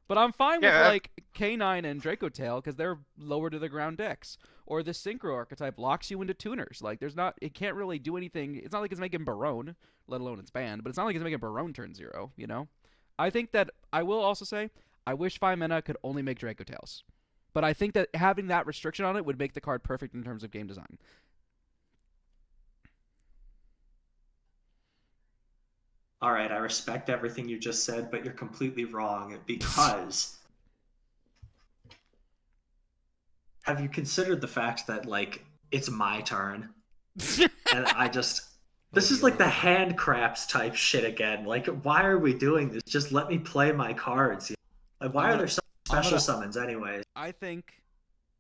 But I'm fine with yeah. like K9 and Draco Tail because they're lower to the ground decks. Or the Synchro archetype locks you into tuners. Like there's not, it can't really do anything. It's not like it's making Barone, let alone its banned. But it's not like it's making Barone turn zero. You know. I think that I will also say I wish Femena could only make Draco Tails. But I think that having that restriction on it would make the card perfect in terms of game design. all right, I respect everything you just said, but you're completely wrong because have you considered the fact that like it's my turn and I just Oh this is dear like the lord. hand craps type shit again. Like why are we doing this? Just let me play my cards. Like I'm why are gonna there so I'm special gonna summons anyways? I think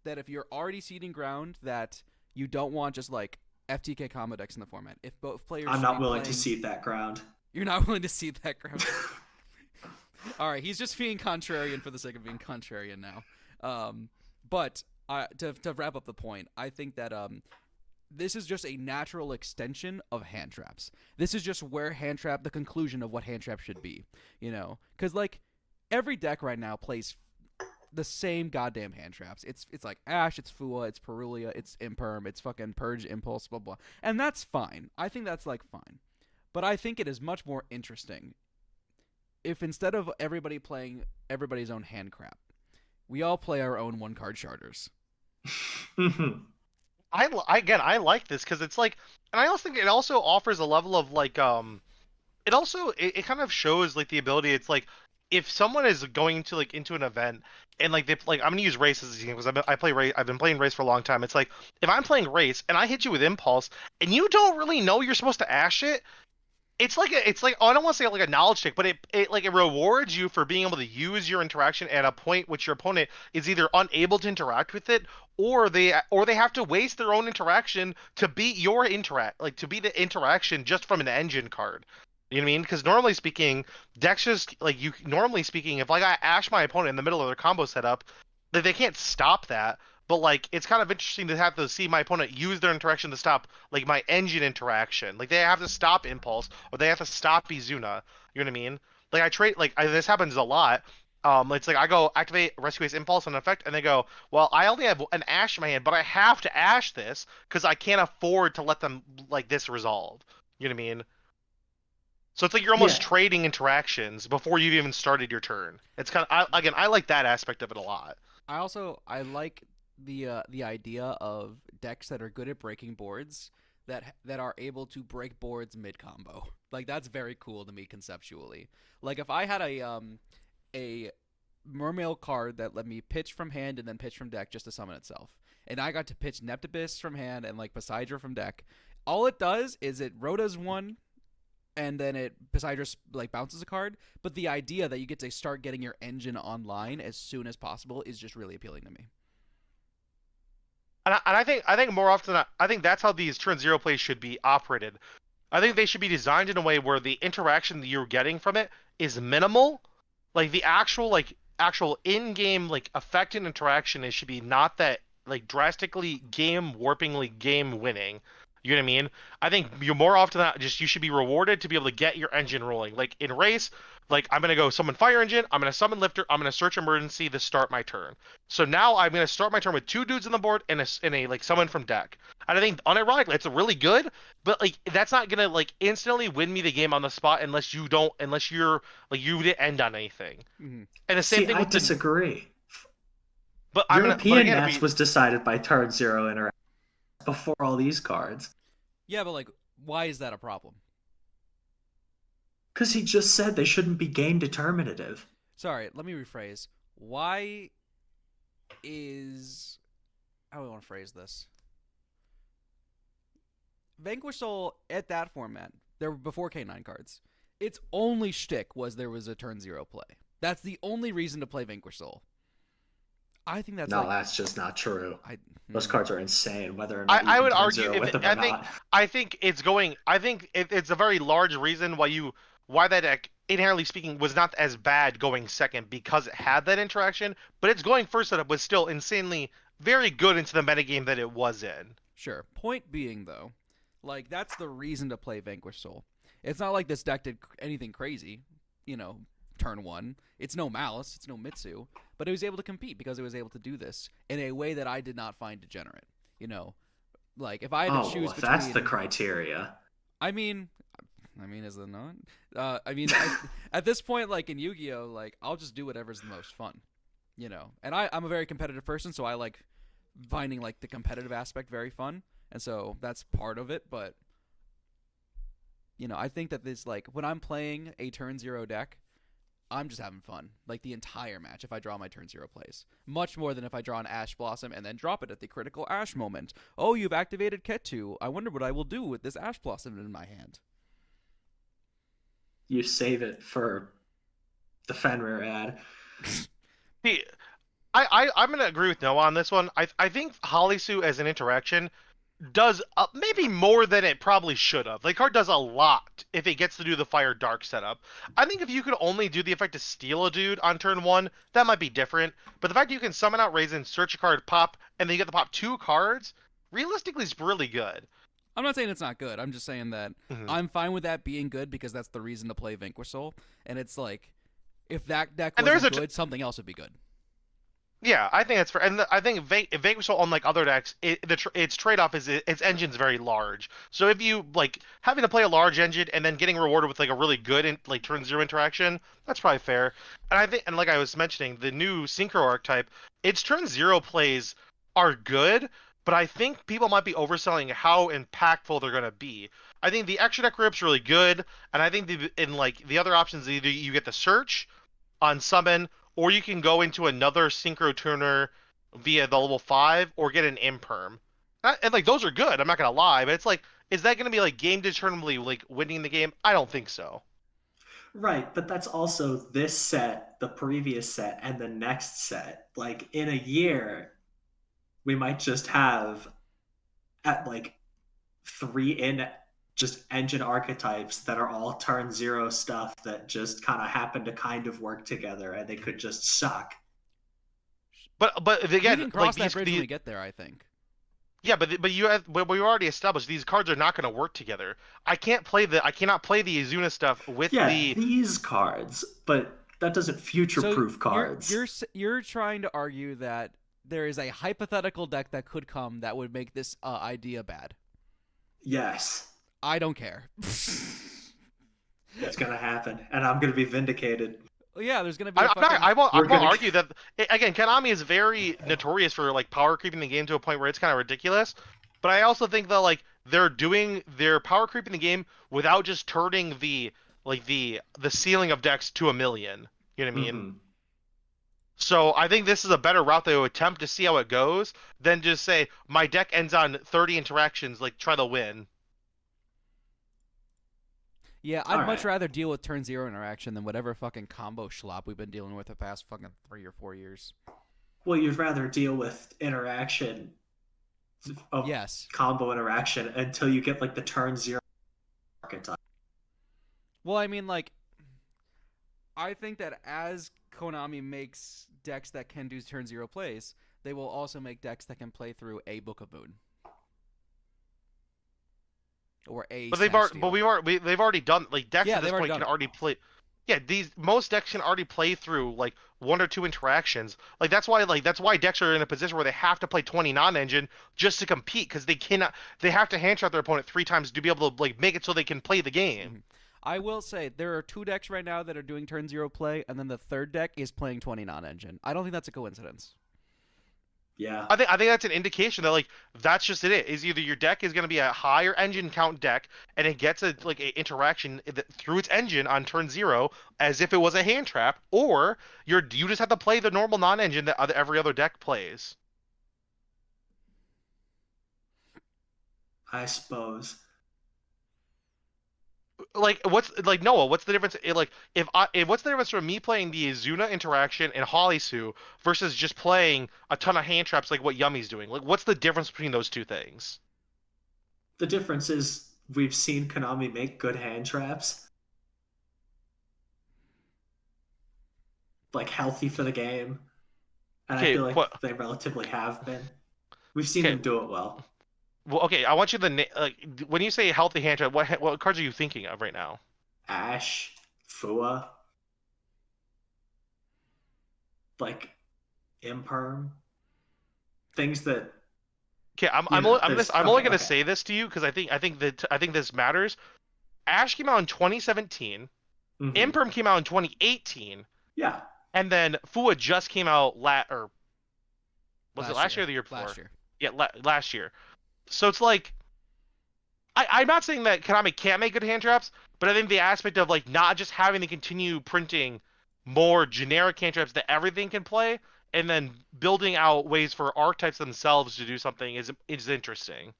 that if you're already seeding ground, that you don't want just like FTK combo decks in the format. If both players I'm should not be willing to playing, cede that ground. you're not willing to seed that ground. All right, he's just being contrarian for the sake of being contrarian now. But to wrap up the point, I think that this is just a natural extension of hand traps. This is just where hand trap, the conclusion of what hand trap should be. You know, because like every deck right now plays the same goddamn hand traps. It's like Ash, it's Fua, it's Perulia, it's Imperm, it's fucking Purge, Impulse, blah blah. And that's fine. I think that's like fine. But I think it is much more interesting if instead of everybody playing everybody's own hand crap, we all play our own one card charters. I like this because it's like, and I also think it also offers a level of like it kind of shows like the ability. It's like if someone is going to like into an event and like they like I'm gonna use race as a game because I play race. I've been playing race for a long time. It's like if I'm playing race and I hit you with impulse and you don't really know you're supposed to ash it, it's like oh, I don't want to say like a knowledge check, but it like it rewards you for being able to use your interaction at a point which your opponent is either unable to interact with it or they have to waste their own interaction to beat your interact like to beat the interaction just from an engine card. You know what I mean? Because normally speaking, decks just like you normally speaking, if like I ash my opponent in the middle of their combo setup, they can't stop that. But like, it's kind of interesting to have to see my opponent use their interaction to stop like my engine interaction. Like they have to stop Impulse or they have to stop Izuna. You know what I mean? Like I trade this happens a lot. It's like I go activate Rescue Ace Impulse on effect, and they go, well, I only have an Ash in my hand, but I have to Ash this because I can't afford to let them like this resolve. You know what I mean? So it's like you're almost Yeah, trading interactions before you've even started your turn. It's kind of again, I like that aspect of it a lot. I like the idea of decks that are good at breaking boards that are able to break boards mid combo. Like that's very cool to me conceptually. Like if I had a Mermail card that let me pitch from hand and then pitch from deck just to summon itself, and I got to pitch Neptibus from hand and like Poseidra from deck. All it does is it rotas one and then it Poseidra like bounces a card. But the idea that you get to start getting your engine online as soon as possible is just really appealing to me. And I think more often than not, I think that's how these turn zero plays should be operated. I think they should be designed in a way where the interaction that you're getting from it is minimal. Like the actual in-game like effect and interaction it should be not that like drastically game warpingly game winning. You know what I mean? I think you more often than not just you should be rewarded to be able to get your engine rolling. Like in race, like I'm gonna go summon fire engine, I'm gonna summon lifter, I'm gonna search emergency to start my turn. So now I'm gonna start my turn with two dudes on the board and a like summon from deck. And I think unironically it's really good, but like that's not gonna like instantly win me the game on the spot unless you're like you didn't end on anything. Mm-hmm. And the same see, thing I with the disagree. but European again if Nets we was decided by turn zero interaction before all these cards. Yeah, but like, why is that a problem? Because he just said they shouldn't be game determinative. Sorry, let me rephrase. Why is how do I want to phrase this? Vanquish Soul at that format, there were before K9 cards. Its only shtick was there was a turn zero play. That's the only reason to play Vanquish Soul. I think that's No, like that's just not true. I. Those Hmm. cards are insane, whether or I, not you I can would turn argue zero if with them or I think not. it's a very large reason why that deck inherently speaking was not as bad going second because it had that interaction, but its going first setup was still insanely very good into the metagame that it was in. Sure. Point being though, like that's the reason to play Vanquish Soul. It's not like this deck did anything crazy, you know, turn one. It's no Malice, it's no Mitsu, but it was able to compete because it was able to do this in a way that I did not find degenerate. You know, like if I had to Oh, choose well, if that's the between, criteria. I mean, is it not? At this point, like in Yu-Gi-Oh, like I'll just do whatever's the most fun, you know. And I'm a very competitive person, so I like finding like the competitive aspect very fun, and so that's part of it. But you know, I think that this like when I'm playing a turn zero deck, I'm just having fun like the entire match. If I draw my turn zero plays, much more than if I draw an Ash Blossom and then drop it at the critical Ash moment. Oh, you've activated Ketu. I wonder what I will do with this Ash Blossom in my hand. You save it for the Fenrir ad. See, I'm gonna agree with Noah on this one. I think Halisu as an interaction does maybe more than it probably should have. Like card does a lot if it gets to do the fire dark setup. I think if you could only do the effect to steal a dude on turn one, that might be different. But the fact that you can summon out Raisin, search a card, pop, and then you get to pop two cards, realistically is really good. I'm not saying it's not good. I'm just saying that Mm-hmm. I'm fine with that being good because that's the reason to play Vanquish Soul. And it's like, if that deck And there's wasn't a good, something else would be good. Yeah, I think that's fair. And I think Vanquish, unlike other decks, its trade-off is its engine's very large. So if you like having to play a large engine and then getting rewarded with like a really good like turn zero interaction, that's probably fair. And I think, and like I was mentioning, the new Synchro archetype, its turn zero plays are good, but I think people might be overselling how impactful they're gonna be. I think the extra deck grip's really good, and I think in like the other options, either you get the search on summon, or you can go into another synchro tuner via the level 5 or get an imperm. And like those are good, I'm not gonna lie, but it's like, is that gonna be like game determinably like winning the game? I don't think so. Right, but that's also this set, the previous set, and the next set. Like in a year, we might just have at like three in just engine archetypes that are all turn zero stuff that just kind of happen to kind of work together and they could just suck. But We again, can cross like that bridge when we get there, I think. yeah, but we already established these cards are not going to work together. I cannot play the Izuna stuff with Yeah, the. these cards, but that doesn't So future-proof cards. you're trying to argue that there is a hypothetical deck that could come that would make this idea bad. Yes, I don't care. it's gonna happen, and I'm gonna be vindicated. Yeah, there's gonna be. I won't We're gonna- argue that again. Konami is very notorious for like power creeping the game to a point where it's kind of ridiculous. But I also think that like they're power creeping the game without just turning the ceiling of decks to 1,000,000. You know what I mean? Mhm. So I think this is a better route to attempt to see how it goes than just say my deck ends on 30 interactions, like try to win. Yeah, I'd much Alright. rather deal with turn 0 interaction than whatever fucking combo schlop we've been dealing with the past fucking 3 or 4 years. Well, you'd rather deal with interaction of Yes. combo interaction until you get like the turn 0 archetype. Well, I mean, like, I think that as Konami makes decks that can do turn 0 plays, they will also make decks that can play through a Book of Moon. Or a. But they've already done like decks Yeah, at this they've already point done can it. already play. Yeah, most decks can already play through like 1 or 2 interactions. That's why decks are in a position where they have to play 20 non-engine just to compete because they have to hand trap their opponent 3 times to be able to like make it so they can play the game. Mm-hmm. I will say there are 2 decks right now that are doing turn 0 play, and then the third deck is playing 20 non-engine. I don't think that's a coincidence. Yeah. I think that's an indication that like that's just it. Is either your deck is going to be a higher engine count deck and it gets a interaction through its engine on turn 0 as if it was a hand trap, or you just have to play the normal non-engine that every other deck plays. I suppose. Like Noah, what's the difference? What's the difference from me playing the Izuna interaction and Holisu versus just playing a ton of hand traps like what Yummy's doing? Like, what's the difference between those two things? The difference is we've seen Konami make good hand traps. Like healthy for the game. And I feel like they relatively have been. We've seen them do it well. Well, okay, I want you to when you say healthy hand trap, what cards are you thinking of right now? Ash, Fua, like Imperm, things that. Okay, I'm only gonna say this to you because I think this matters. Ash came out in 2017. Mhm. Imperm came out in 2018. Yeah. And then Fua just came out last year or the year before? Last year. Yeah, last year. So it's like, I'm not saying that Konami can't make good hand traps, but I think the aspect of like not just having to continue printing more generic hand traps that everything can play, and then building out ways for archetypes themselves to do something is interesting.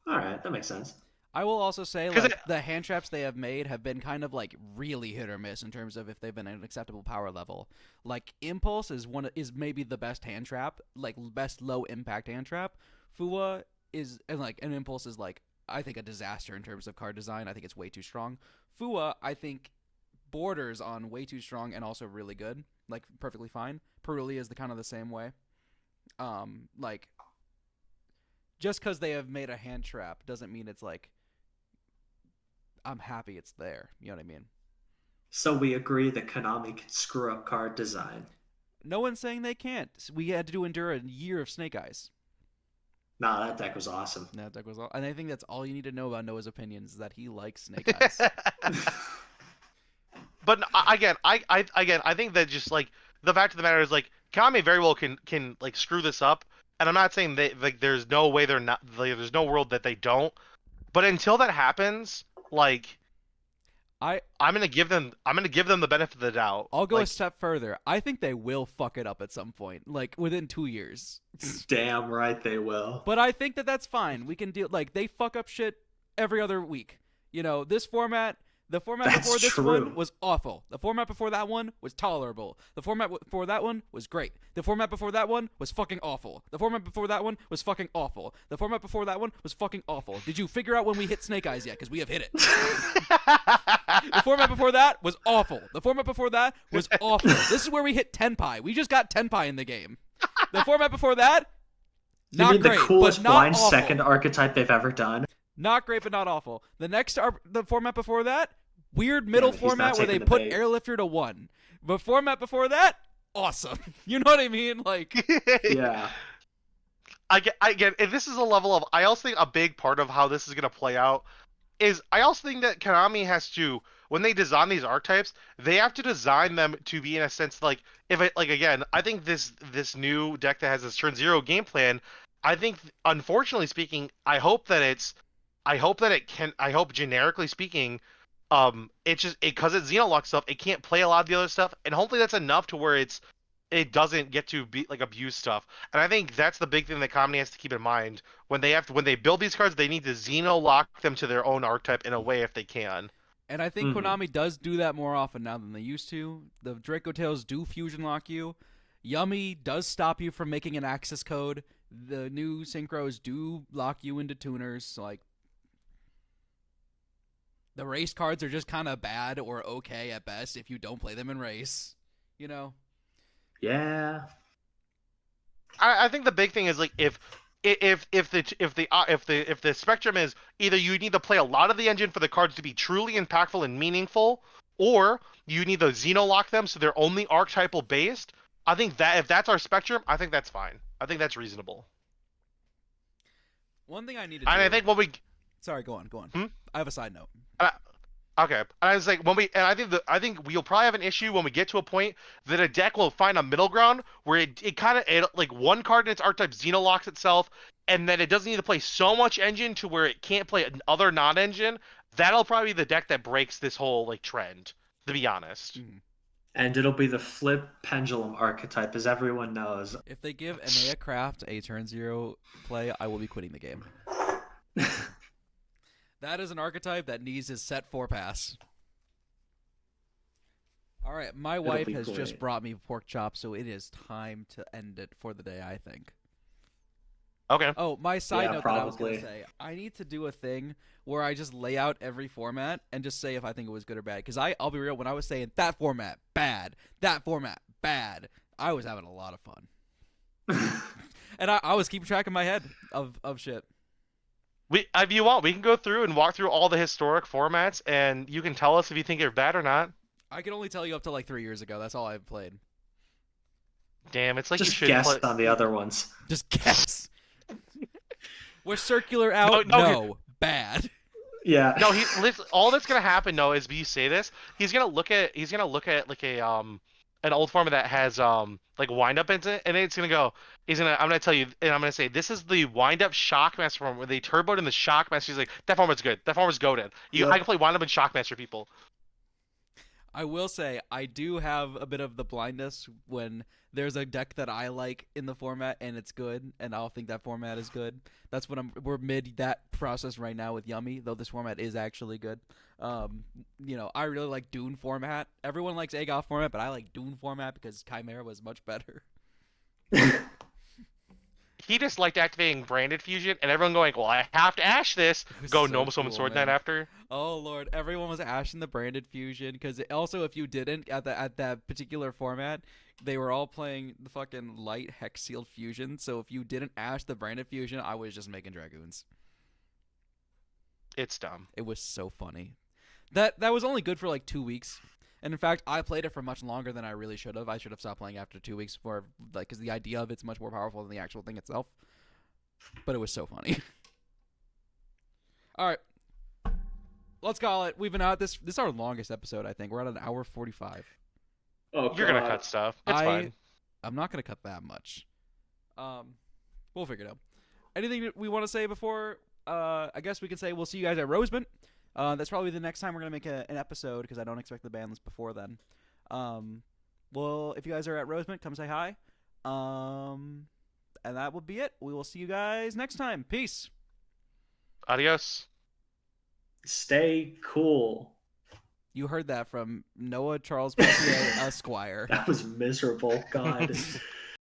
All right, that makes sense. I will also say, like, the hand traps they have made have been kind of like really hit or miss in terms of if they've been at an acceptable power level. Like Impulse is maybe the best hand trap, like best low impact hand trap. Fua is and Impulse is like I think a disaster in terms of card design. I think it's way too strong. Fua I think borders on way too strong and also really good, like perfectly fine. Peruli is the kind of the same way. Like just because they have made a hand trap doesn't mean it's like I'm happy it's there. You know what I mean? So we agree that Konami can screw up card design. No one's saying they can't. We had to endure a year of Snake Eyes. Nah, that deck was awesome. That deck was all, and I think that's all you need to know about Noah's opinions is that he likes Snake Eyes. But again, I think that just like the fact of the matter is like Konami very well can like screw this up, and I'm not saying there's no way they're not there's no world that they don't, but until that happens, like I'm gonna give them the benefit of the doubt. I'll go a step further. I think they will fuck it up at some point, like within 2 years. Damn right they will. But I think that's fine. We can deal. Like they fuck up shit every other week. You know, this format. The format before this one was awful. The format before that one was tolerable. The format before that one was great. The format before that one was fucking awful. The format before that one was fucking awful. The format before that one was fucking awful. Did you figure out when we hit Snake Eyes yet? Because we have hit it. The format before that was awful. The format before that was awful. This is where we hit Tenpai. We just got Tenpai in the game. The format before that, You not mean great, the coolest but not blind awful. second archetype they've ever done? Not great, but not awful. The format before that, weird middle Damn it, he's not format where they taking the put bait. Airlifter to 1. The format before that, awesome. You know what I mean? Like, Yeah. I get. And this is a level of. I also think a big part of how this is gonna play out is I also think that Konami has to, when they design these archetypes, they have to design them to be in a sense like, if it, like, again, I think this new deck that has this turn 0 game plan, I think, unfortunately speaking, I hope generically speaking, it's just because it's Xenolock stuff, it can't play a lot of the other stuff, and hopefully that's enough to where it doesn't get to be like abuse stuff. And I think that's the big thing that Konami has to keep in mind when they build these cards. They need to Xeno lock them to their own archetype in a way if they can. and I think Konami does do that more often now than they used to. The Draco Tails do fusion lock you. Yummy does stop you from making an access code. The new synchros do lock you into tuners. Like, the race cards are just kind of bad or okay at best if you don't play them in race. You know? Yeah. I think the big thing is like if the spectrum is either you need to play a lot of the engine for the cards to be truly impactful and meaningful, or you need to Xenolock them so they're only archetypal based. I think that if that's our spectrum, I think that's fine. I think that's reasonable. One thing I need to do... And I think when we... Sorry, go on. I have a side note. Okay, and I was like, I think we'll probably have an issue when we get to a point that a deck will find a middle ground where it kind of like one card in its archetype Xenolocks itself, and then it doesn't need to play so much engine to where it can't play other non-engine. That'll probably be the deck that breaks this whole like trend, to be honest. And it'll be the flip pendulum archetype, as everyone knows. If they give Enea Craft a turn 0 play, I will be quitting the game. That is an archetype that needs his set 4 pass. All right, my wife has just brought me pork chop, so it is time to end it for the day, I think. Okay. Oh, my side note that I was going to probably. say, I need to do a thing where I just lay out every format and just say if I think it was good or bad. Because I'll be real, when I was saying that format, bad, that format, bad, I was having a lot of fun. And I was keeping track in my head of shit. If you want, we can go through and walk through all the historic formats, and you can tell us if you think they're bad or not. I can only tell you up to like 3 years ago. That's all I've played. Damn, it's like Just you should guess play... on the other ones. Just guess. Was circular out? No. Bad. Yeah. No, all that's gonna happen though is you say this, he's gonna look at like a an old format that has like wind up in it, and it's gonna go. I'm gonna tell you, and I'm gonna say this is the wind up Shockmaster form where they turboed in the Shockmaster. He's like, that format's good. That format's goated. I can play wind up and Shockmaster people. I will say I do have a bit of the blindness when there's a deck that I like in the format and it's good, and I'll think that format is good. That's when we're mid that process right now with Yummy, though this format is actually good. I really like Dune format. Everyone likes Agoth format, but I like Dune format because Chimera was much better. He just liked activating Branded Fusion, and everyone going, well, I have to ash this. Go so Noble Summon cool, Sword man. Knight after. Oh lord, everyone was ashing the Branded Fusion because also if you didn't at that particular format, they were all playing the fucking light Hex Sealed Fusion. So if you didn't ash the Branded Fusion, I was just making Dragoons. It's dumb. It was so funny. That was only good for like 2 weeks. And in fact, I played it for much longer than I really should have. I should have stopped playing after 2 weeks because the idea of it's much more powerful than the actual thing itself. But it was so funny. All right. Let's call it. We've been out. This is our longest episode, I think. We're at an hour 45. Oh, You're going to cut stuff. It's fine. I'm not going to cut that much. We'll figure it out. Anything that we want to say before? I guess we can say we'll see you guys at Rosemont. That's probably the next time we're going to make an episode because I don't expect the ban list before then. Well, if you guys are at Rosemont, come say hi. And that will be it. We will see you guys next time. Peace. Adios. Stay cool. You heard that from Noah Charles Peltier, Esquire. That was miserable. God.